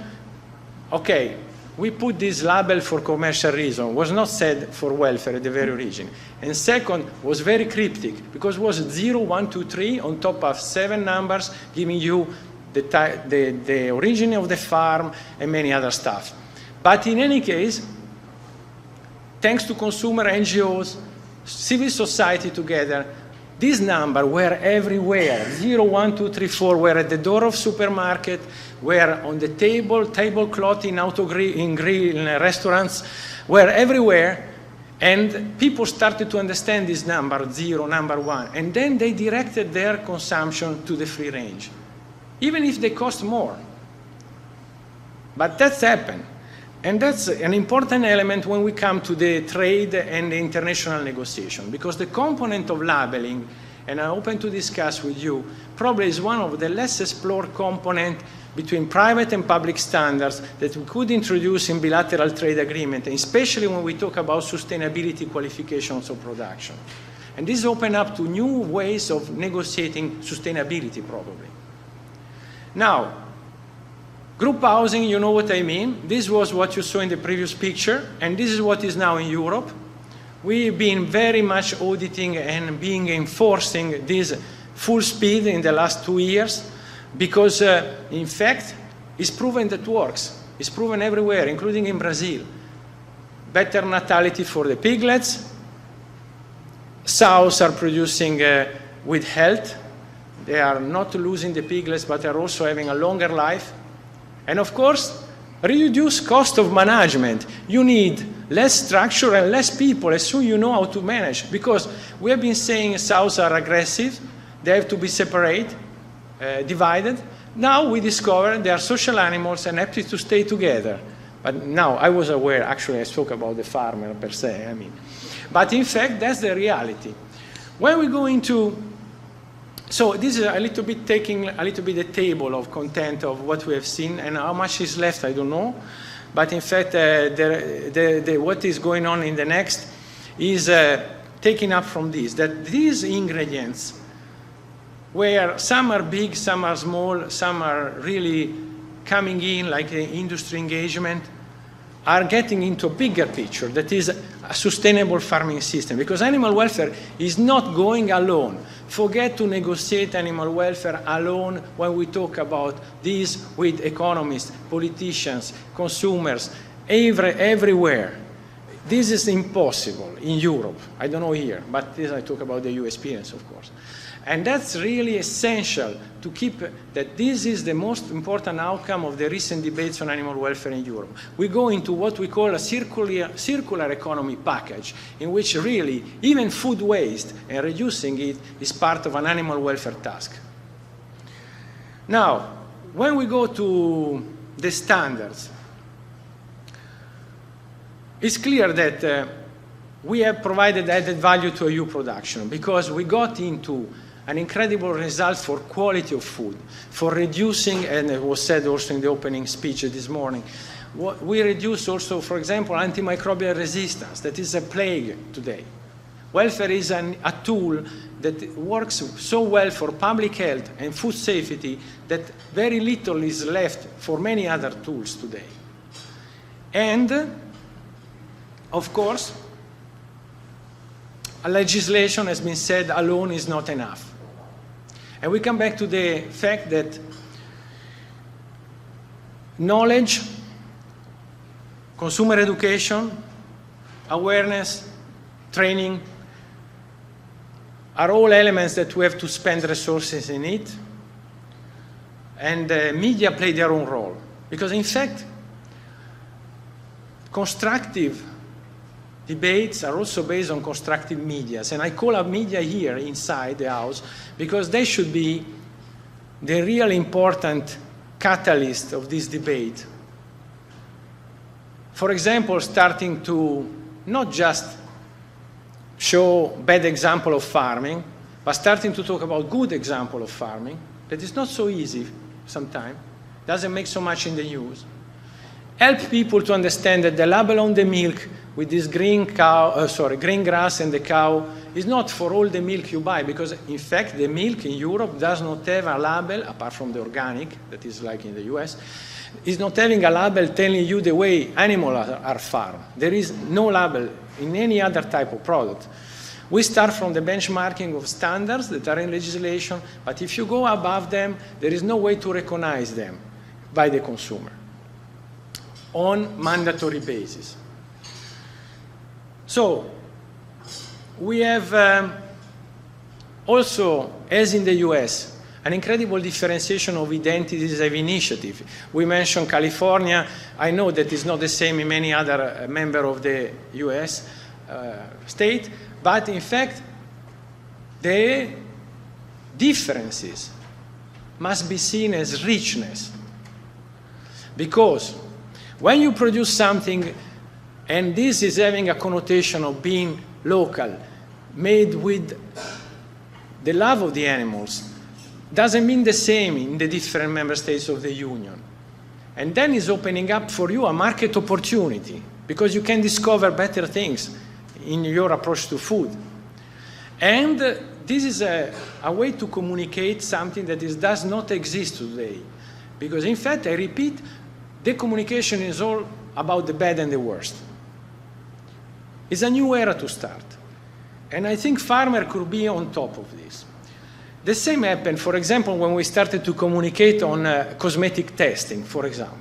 Speaker 4: okay, we put this label for commercial reason, was not said for welfare at the very origin. And second, was very cryptic because it was 0, 1, 2, 3 on top of 7 numbers giving you the origin of the farm and many other stuff. But in any case, thanks to consumer NGOs, civil society together, this number were everywhere. 0, 1, 2, 3, 4 were at the door of supermarket, were on the tablecloth in restaurants, were everywhere. And people started to understand this number, 0, number 1. And then they directed their consumption to the free range, even if they cost more. But that's happened. And that's an important element when we come to the trade and the international negotiation, because the component of labeling, and I'm open to discuss with you, probably is one of the less explored components between private and public standards that we could introduce in bilateral trade agreement, especially when we talk about sustainability qualifications of production. And this opens up to new ways of negotiating sustainability, probably. Now, group housing, you know what I mean. This was what you saw in the previous picture, and this is what is now in Europe. We've been very much auditing and enforcing this full speed in the last 2 years because, in fact, it's proven that works. It's proven everywhere, including in Brazil. Better natality for the piglets. Sows are producing with health. They are not losing the piglets, but are also having a longer life. And of course, reduce cost of management. You need less structure and less people as soon as you know how to manage. Because we have been saying sows are aggressive, they have to be separated, divided. Now we discover they are social animals and happy to stay together. But now I was aware, actually I spoke about the farmer per se, But in fact, that's the reality. When we go into So this is a little bit taking a little bit the table of content of what we have seen, and how much is left, I don't know. But in fact, what is going on in the next is taken up from this, that these ingredients, where some are big, some are small, some are really coming in like the industry engagement, are getting into a bigger picture that is a sustainable farming system, because animal welfare is not going alone. Forget to negotiate animal welfare alone when we talk about this with economists, politicians, consumers, everywhere. This is impossible in Europe. I don't know here, but this I talk about the EU experience, of course. And that's really essential to keep that this is the most important outcome of the recent debates on animal welfare in Europe. We go into what we call a circular economy package, in which really even food waste and reducing it is part of an animal welfare task. Now, when we go to the standards, it's clear that we have provided added value to EU production because we got into an incredible result for quality of food, for reducing, and it was said also in the opening speech this morning, We reduce also, for example, antimicrobial resistance. That is a plague today. Welfare is a tool that works so well for public health and food safety that very little is left for many other tools today. And, of course, a legislation, has been said, alone is not enough. And we come back to the fact that knowledge, consumer education, awareness, training, are all elements that we have to spend resources in it. And media play their own role. Because in fact, constructive debates are also based on constructive medias. And I call up media here inside the house because they should be the real important catalyst of this debate. For example, starting to not just show bad example of farming, but starting to talk about good example of farming, that is not so easy sometimes, doesn't make so much in the news. Help people to understand that the label on the milk with this green grass and the cow is not for all the milk you buy, because in fact the milk in Europe does not have a label, apart from the organic, that is like in the US, is not having a label telling you the way animals are farmed. There is no label in any other type of product. We start from the benchmarking of standards that are in legislation, but if you go above them, there is no way to recognize them by the consumer on mandatory basis. So we have also, as in the US, an incredible differentiation of identities of initiative. We mentioned California. I know that it's not the same in many other members of the US state, but in fact, the differences must be seen as richness. Because when you produce something, and this is having a connotation of being local, made with the love of the animals, doesn't mean the same in the different member states of the Union. And then it's opening up for you a market opportunity, because you can discover better things in your approach to food. And this is a way to communicate something that does not exist today. Because in fact, I repeat, the communication is all about the bad and the worst. It's a new era to start. And I think farmer could be on top of this. The same happened, for example, when we started to communicate on cosmetic testing, for example.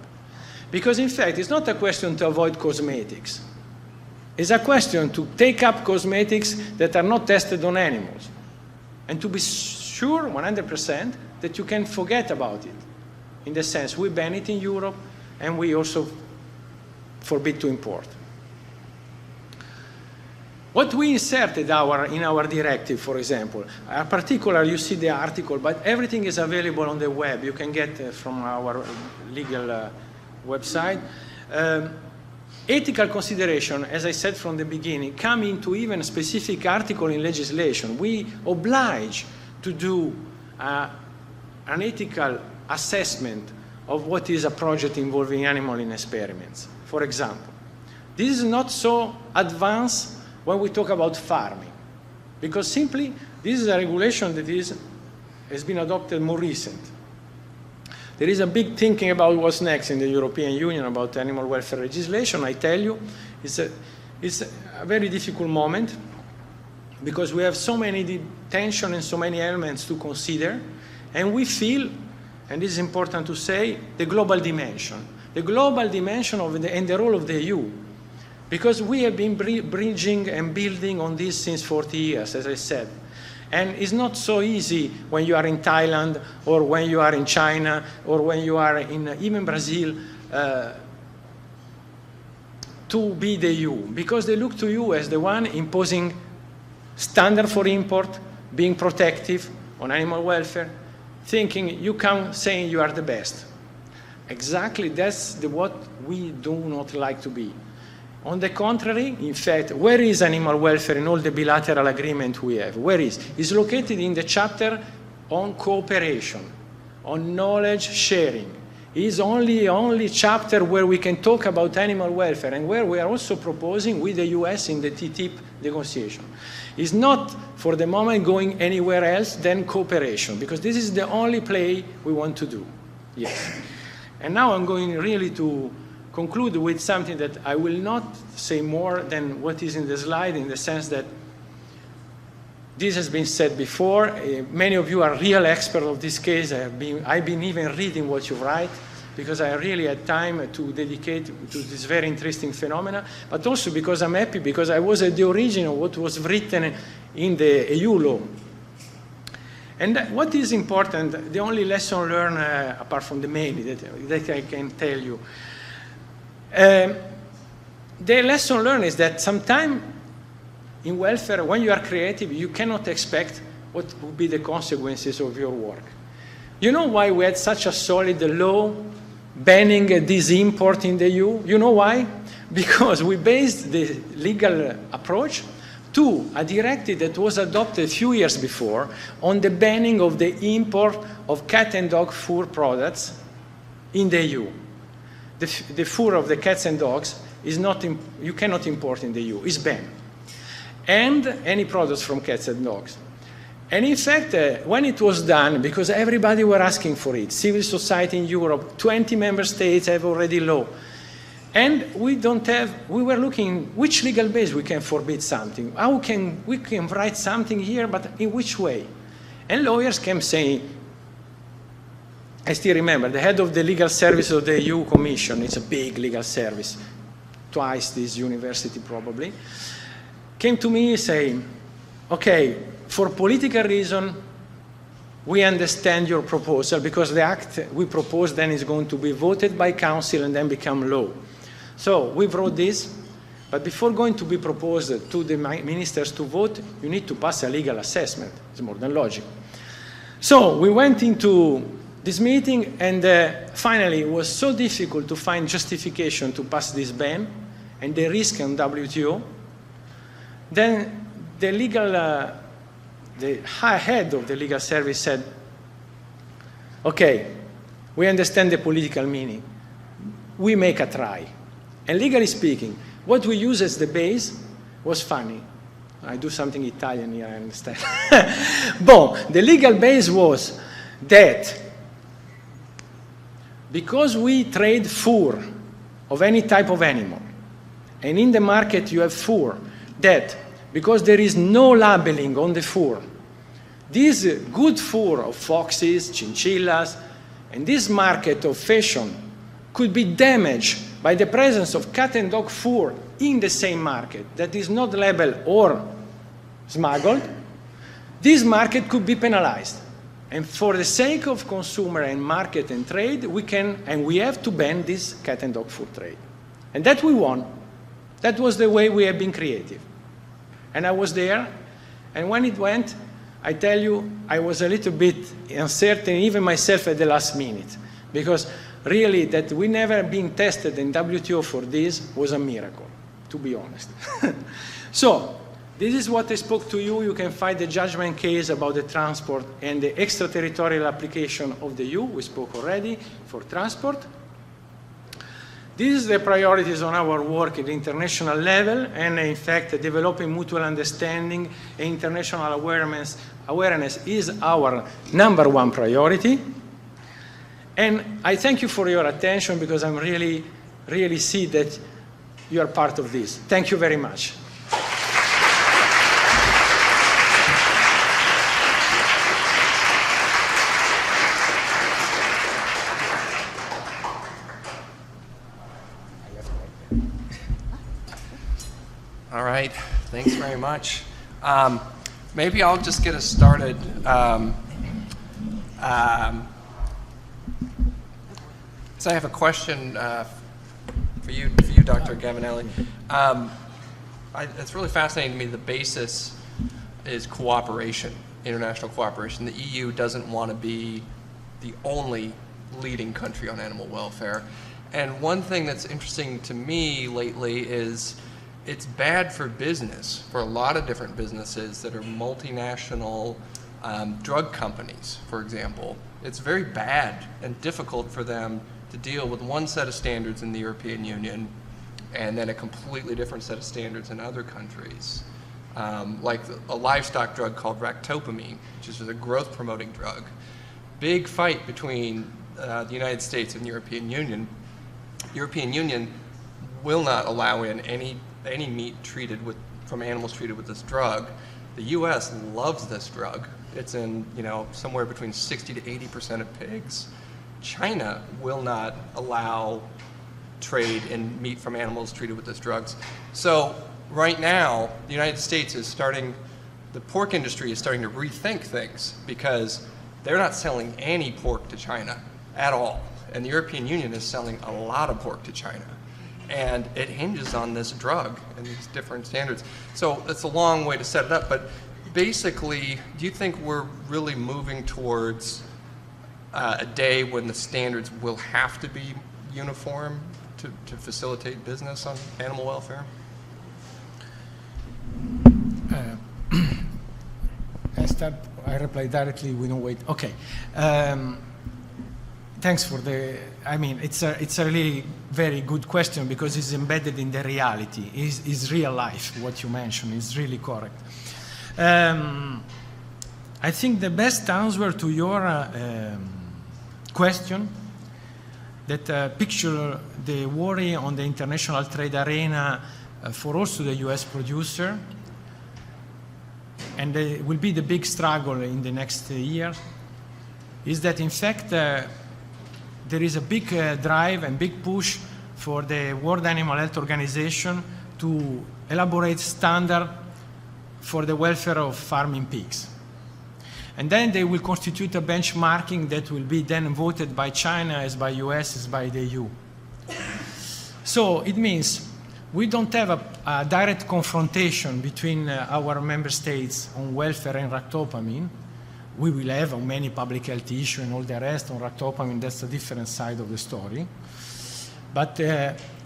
Speaker 4: Because in fact, it's not a question to avoid cosmetics. It's a question to take up cosmetics that are not tested on animals, and to be sure 100% that you can forget about it. In the sense, we ban it in Europe, and we also forbid to import. What we inserted in our directive, for example, in particular, you see the article, but everything is available on the web. You can get from our legal website. Ethical consideration, as I said from the beginning, come into even a specific article in legislation. We oblige to do an ethical assessment of what is a project involving animal in experiments, for example. This is not so advanced when we talk about farming, because simply this is a regulation that has been adopted more recent. There is a big thinking about what's next in the European Union about animal welfare legislation. I tell you, it's a very difficult moment, because we have so many tension and so many elements to consider, and we feel, and this is important to say, the global dimension. The global dimension and the role of the EU. Because we have been bridging and building on this since 40 years, as I said. And it's not so easy when you are in Thailand, or when you are in China, or when you are in even Brazil, to be the EU. Because they look to you as the one imposing standard for import, being protective on animal welfare, thinking you come saying you are the best. Exactly, that's what we do not like to be. On the contrary, in fact, where is animal welfare in all the bilateral agreement we have? Where is? It's located in the chapter on cooperation, on knowledge sharing, is only chapter where we can talk about animal welfare and where we are also proposing with the US in the TTIP negotiation. Is not for the moment going anywhere else than cooperation, because this is the only play we want to do. Yes. And now I'm going really to conclude with something that I will not say more than what is in the slide, in the sense that this has been said before. Many of you are real experts of this case. I've been even reading what you write, because I really had time to dedicate to this very interesting phenomena, but also because I'm happy, because I was at the origin of what was written in the EU law. And what is important, the only lesson learned, apart from the mail, that I can tell you, the lesson learned is that sometimes in welfare, when you are creative, you cannot expect what will be the consequences of your work. You know why we had such a solid law banning this import in the EU? You know why? Because we based the legal approach to a directive that was adopted a few years before on the banning of the import of cat and dog fur products in the EU. The fur of the cats and dogs is not, you cannot import in the EU, it's banned. And any products from cats and dogs. And in fact, when it was done, because everybody were asking for it, civil society in Europe, 20 member states have already law. And we were looking which legal base we can forbid something. How can we write something here, but in which way? And lawyers came saying, I still remember, the head of the legal service of the EU Commission, it's a big legal service, twice this university probably, came to me saying, okay, for political reason, we understand your proposal, because the act we propose then is going to be voted by council and then become law. So we wrote this, but before going to be proposed to the ministers to vote, you need to pass a legal assessment. It's more than logical. So we went into this meeting, and finally it was so difficult to find justification to pass this ban and the risk on WTO. Then the high head of the legal service said, okay, we understand the political meaning. We make a try. And legally speaking, what we use as the base was funny. I do something Italian here, I understand. But the legal base was that because we trade fur of any type of animal, and in the market you have fur, that because there is no labeling on the fur, this good fur of foxes, chinchillas, and this market of fashion could be damaged by the presence of cat and dog fur in the same market that is not labeled or smuggled, this market could be penalized. And for the sake of consumer and market and trade, we have to ban this cat and dog fur trade. And that we won. That was the way we have been creative. And I was there, and when it went, I tell you, I was a little bit uncertain, even myself at the last minute, because really that we never been tested in WTO for this was a miracle, to be honest. So, this is what I spoke to you. You can find the judgment case about the transport and the extraterritorial application of the EU. We spoke already for transport. This is the priorities on our work at the international level, and in fact, developing mutual understanding and international awareness is our #1 priority. And I thank you for your attention, because I'm really see that you are part of this. Thank you very much.
Speaker 3: All right, thanks very much. Maybe I'll just get us started. So I have a question for you, Dr. Gavinelli. It's really fascinating to me. The basis is cooperation, international cooperation. The EU doesn't want to be the only leading country on animal welfare. And one thing that's interesting to me lately is it's bad for business, for a lot of different businesses that are multinational drug companies, for example. It's very bad and difficult for them to to deal with one set of standards in the European Union and then a completely different set of standards in other countries. Like a livestock drug called Ractopamine, which is a growth-promoting drug. Big fight between the United States and the European Union. European Union will not allow in any meat from animals treated with this drug. The U.S. loves this drug. It's in somewhere between 60 to 80% of pigs. China will not allow trade in meat from animals treated with this drugs. So right now, the United States the pork industry is starting to rethink things because they're not selling any pork to China at all. And the European Union is selling a lot of pork to China. And it hinges on this drug and these different standards. So it's a long way to set it up, but basically, do you think we're really moving towards a day when the standards will have to be uniform to facilitate business on animal welfare?
Speaker 4: I reply directly, we don't wait. Okay. Thanks for it's a really very good question because it's embedded in the reality. It's real life, what you mentioned is really correct. I think the best answer to your question that picture the worry on the international trade arena for also the US producer, and it will be the big struggle in the next year, is that in fact there is a big drive and big push for the World Animal Health Organization to elaborate standard for the welfare of farming pigs. And then they will constitute a benchmarking that will be then voted by China, as by US, as by the EU. So it means we don't have a direct confrontation between our member states on welfare and ractopamine. We will have on many public health issues and all the rest on ractopamine. That's a different side of the story. But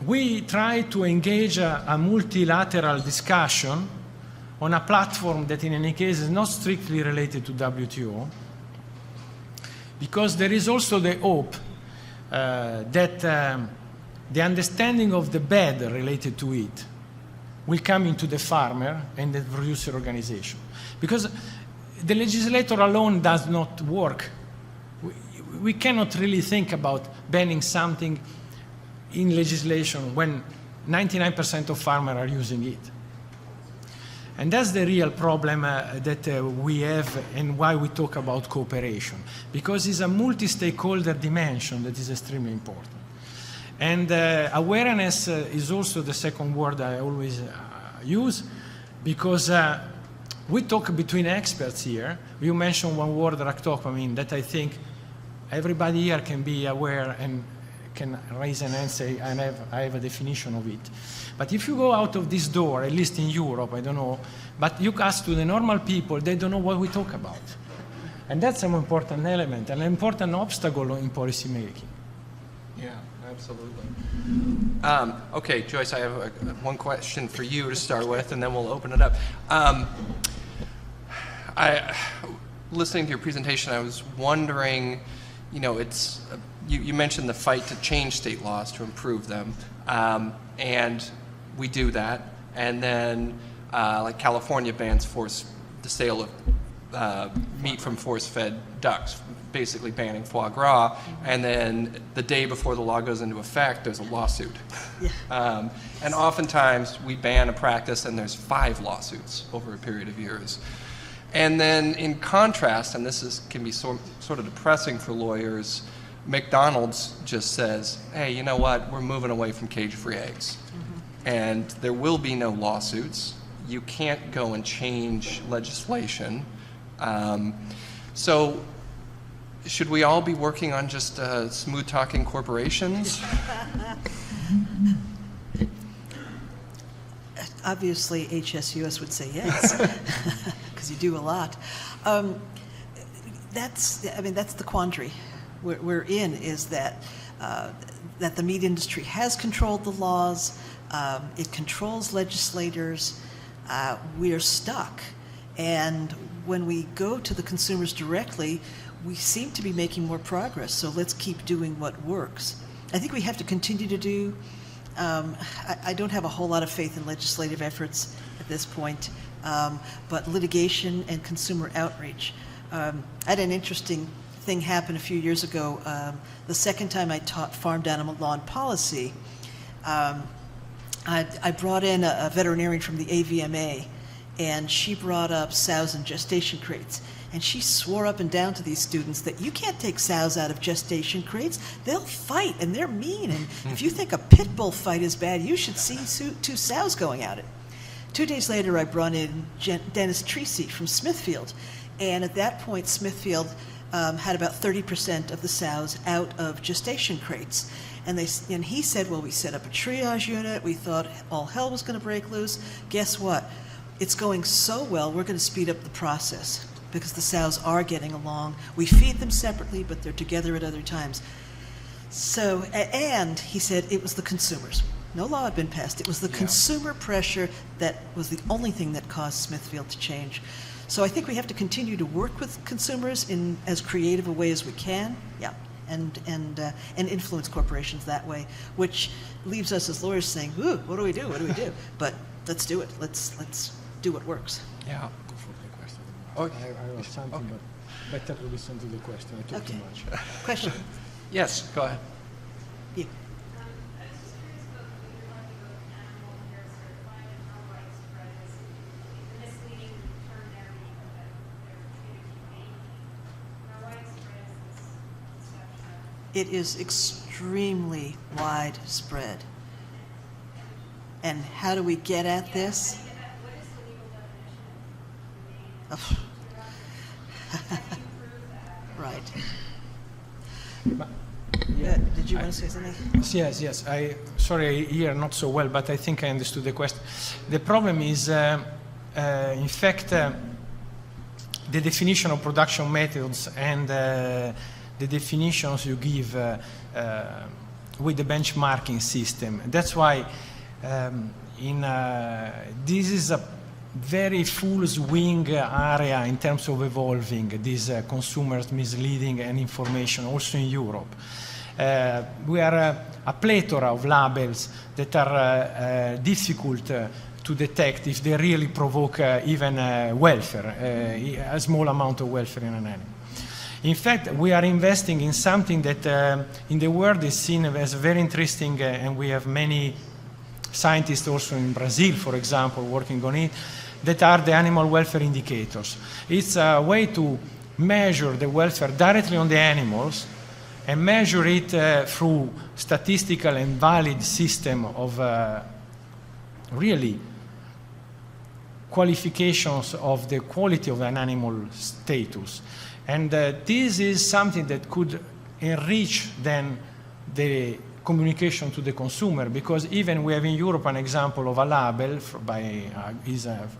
Speaker 4: we try to engage a multilateral discussion on a platform that in any case is not strictly related to WTO, because there is also the hope that the understanding of the bad related to it will come into the farmer and the producer organization. Because the legislator alone does not work. We cannot really think about banning something in legislation when 99% of farmers are using it. And that's the real problem that we have and why we talk about cooperation, because it's a multi-stakeholder dimension that is extremely important. And awareness is also the second word I always use, because we talk between experts here. You mentioned one word, ractopamine, that I think everybody here can be aware and can raise an hand and say, I have a definition of it. But if you go out of this door, at least in Europe, I don't know, but you ask to the normal people, they don't know what we talk about. And that's an important element, an important obstacle in policy making.
Speaker 3: Yeah, absolutely. Okay, Joyce, I have one question for you to start with, and then we'll open it up. Listening to your presentation, I was wondering, you mentioned the fight to change state laws to improve them, and we do that. And then, like California bans the sale of meat from force-fed ducks, basically banning foie gras. And then the day before the law goes into effect, there's a lawsuit. Yeah. And oftentimes we ban a practice, and there's 5 lawsuits over a period of years. And then in contrast, and can be sort of depressing for lawyers, McDonald's just says, hey, you know what, we're moving away from cage-free eggs. Mm-hmm. And there will be no lawsuits. You can't go and change legislation. So should we all be working on just smooth-talking corporations?
Speaker 1: Obviously, HSUS would say yes, because you do a lot. That's the quandary we're in, is that that the meat industry has controlled the laws, it controls legislators, we are stuck. And when we go to the consumers directly, we seem to be making more progress, so let's keep doing what works. I think we have to continue to do. I don't have a whole lot of faith in legislative efforts at this point, but litigation and consumer outreach. I had an interesting thing happen a few years ago. The second time I taught farmed animal law and policy, I brought in a veterinarian from the AVMA, and she brought up sows in gestation crates. And she swore up and down to these students that you can't take sows out of gestation crates. They'll fight, and they're mean. And if you think a pit bull fight is bad, you should see two sows going at it. 2 days later, I brought in Dennis Treacy from Smithfield. And at that point, Smithfield had about 30% of the sows out of gestation crates. And he said, well, we set up a triage unit. We thought all hell was going to break loose. Guess what? It's going so well, we're going to speed up the process, because the sows are getting along. We feed them separately, but they're together at other times. So, and he said it was the consumers. No law had been passed. It was the consumer pressure that was the only thing that caused Smithfield to change. So I think we have to continue to work with consumers in as creative a way as we can, and influence corporations that way, which leaves us as lawyers saying, ooh, what do we do? What do we do? But let's do it. Let's do what works.
Speaker 3: Yeah.
Speaker 4: I have something, but better to listen to the question. I talk too much.
Speaker 1: Question?
Speaker 3: Yes, go ahead.
Speaker 1: Yeah. It is extremely widespread. And how do we get at this? Oh. Right. Did you want to say something?
Speaker 4: Yes. Sorry, I hear not so well, but I think I understood the question. The problem is, in fact, the definition of production methods and the definitions you give with the benchmarking system. That's why this is a very full swing area in terms of evolving these consumers misleading and information also in Europe. We are a plethora of labels that are difficult to detect if they really provoke even welfare, a small amount of welfare in an animal. In fact, we are investing in something that in the world is seen as very interesting, and we have many scientists also in Brazil, for example, working on it, that are the animal welfare indicators. It's a way to measure the welfare directly on the animals and measure it through statistical and valid system of really qualifications of the quality of an animal status. And this is something that could enrich then the communication to the consumer, because even we have in Europe an example of a label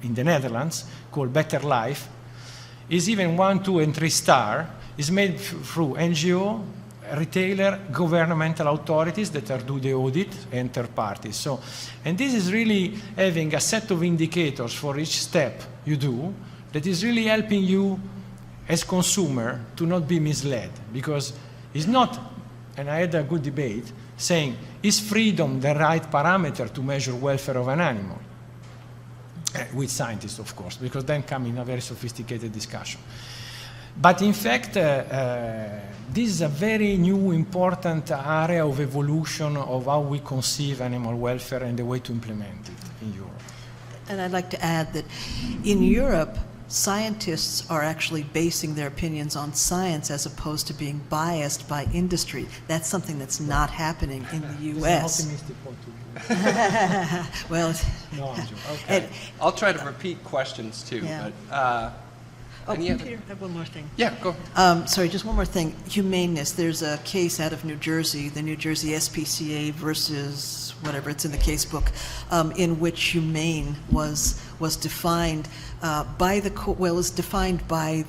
Speaker 4: in the Netherlands called Better Life. Is even 1, 2, and 3 star. Is made through NGO, retailer, governmental authorities that do the audit, and third parties. So, and this is really having a set of indicators for each step you do that is really helping you as consumer to not be misled, because it's not, and I had a good debate, saying, is freedom the right parameter to measure welfare of an animal? With scientists, of course, because then come in a very sophisticated discussion. But in fact, this is a very new, important area of evolution of how we conceive animal welfare and the way to implement it in Europe.
Speaker 1: And I'd like to add that in Europe, scientists are actually basing their opinions on science as opposed to being biased by industry. That's something that's not happening in the U.S.
Speaker 4: It's an optimistic point of view.
Speaker 1: Well,
Speaker 4: no, I'm joking. Okay.
Speaker 3: I'll try to repeat questions too.
Speaker 1: Yeah.
Speaker 3: But,
Speaker 1: Peter, I have one more thing.
Speaker 3: Yeah, go ahead.
Speaker 1: Sorry, just one more thing. Humaneness. There's a case out of New Jersey, the New Jersey SPCA versus whatever, it's in the case book, in which humane was defined by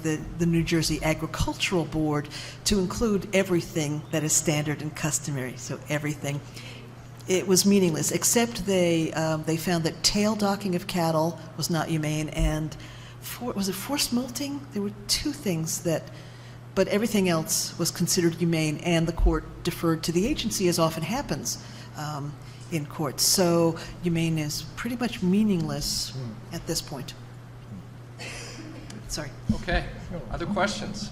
Speaker 1: the New Jersey Agricultural Board to include everything that is standard and customary, so everything. It was meaningless, except they found that tail docking of cattle was not humane, and was it forced molting? There were 2 things that but everything else was considered humane, and the court deferred to the agency, as often happens in courts. So humane is pretty much meaningless at this point. Sorry.
Speaker 3: Okay. Other questions?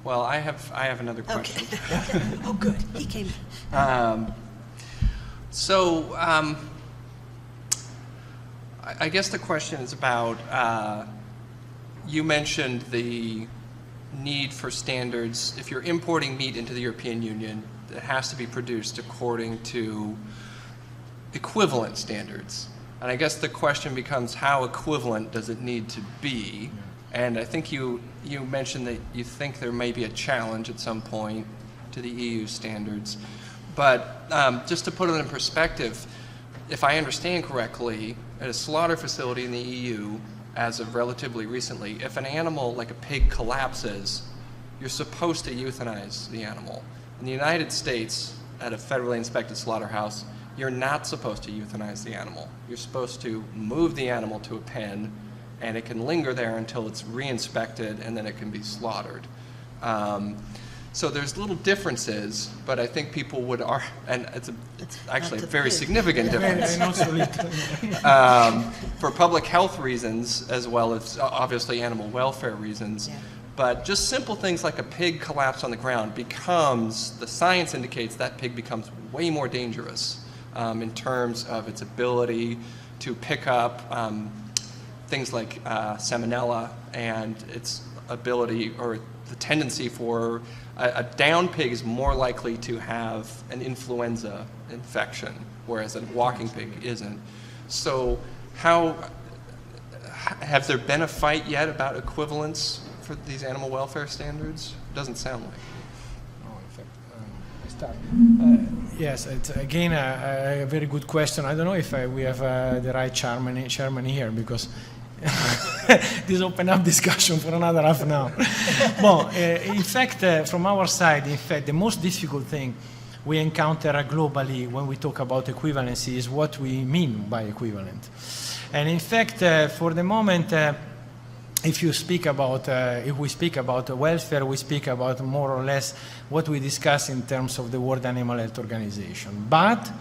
Speaker 3: Well, I have another question.
Speaker 1: Okay. Oh, good. He came.
Speaker 3: I guess the question is about, you mentioned the need for standards. If you're importing meat into the European Union, it has to be produced according to equivalent standards. And I guess the question becomes, how equivalent does it need to be? And I think you mentioned that you think there may be a challenge at some point to the EU standards. But just to put it in perspective, if I understand correctly, at a slaughter facility in the EU, as of relatively recently, if an animal like a pig collapses, you're supposed to euthanize the animal. In the United States, at a federally inspected slaughterhouse, you're not supposed to euthanize the animal. You're supposed to move the animal to a pen, and it can linger there until it's re-inspected, and then it can be slaughtered. So there's little differences, but I think people would and it's actually a very significant difference. For public health reasons, as well as obviously animal welfare reasons. Yeah. But just simple things like a pig collapse on the ground the science indicates that pig becomes way more dangerous in terms of its ability to pick up things like salmonella, and its ability or the tendency for a down pig is more likely to have an influenza infection, whereas a walking pig isn't. So have there been a fight yet about equivalence for these animal welfare standards? Doesn't sound like it.
Speaker 4: No, in fact, I start. Yes, it's again a very good question. I don't know if we have the right chairman here, because this open up discussion for another half an hour. Well, in fact, from our side, the most difficult thing we encounter globally when we talk about equivalency is what we mean by equivalent. And in fact, for the moment, if we speak about welfare, we speak about more or less what we discuss in terms of the World Animal Health Organization. But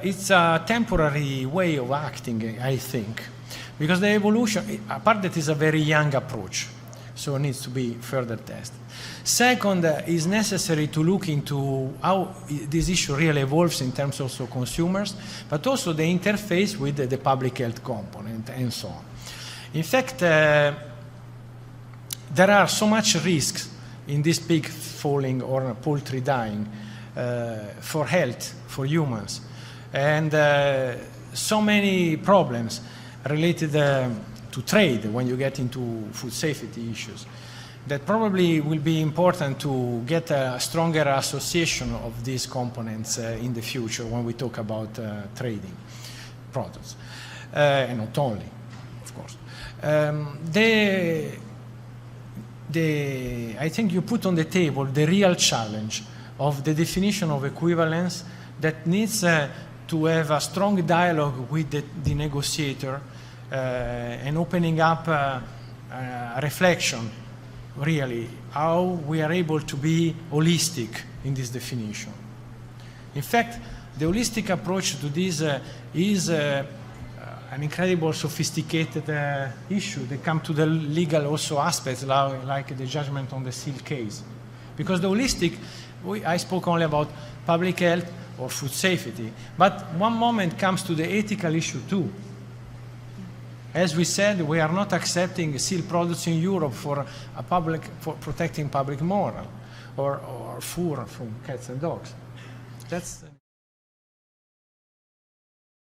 Speaker 4: it's a temporary way of acting, I think. Because the evolution, apart that is a very young approach, so it needs to be further tested. Second, is necessary to look into how this issue really evolves in terms of consumers, but also the interface with the public health component and so on. In fact, there are so much risks in this pig falling or poultry dying for health, for humans, and so many problems related to trade when you get into food safety issues, that probably will be important to get a stronger association of these components in the future when we talk about trading products, and not only, of course. I think you put on the table the real challenge of the definition of equivalence that needs to have a strong dialogue with the negotiator, and opening up a reflection, really, how we are able to be holistic in this definition. In fact, the holistic approach to this is an incredible sophisticated issue. They come to the legal also aspects, like the judgment on the seal case. Because the holistic, I spoke only about public health or food safety, but one moment comes to the ethical issue too. As we said, we are not accepting seal products in Europe for protecting public moral or fur from cats and dogs. That's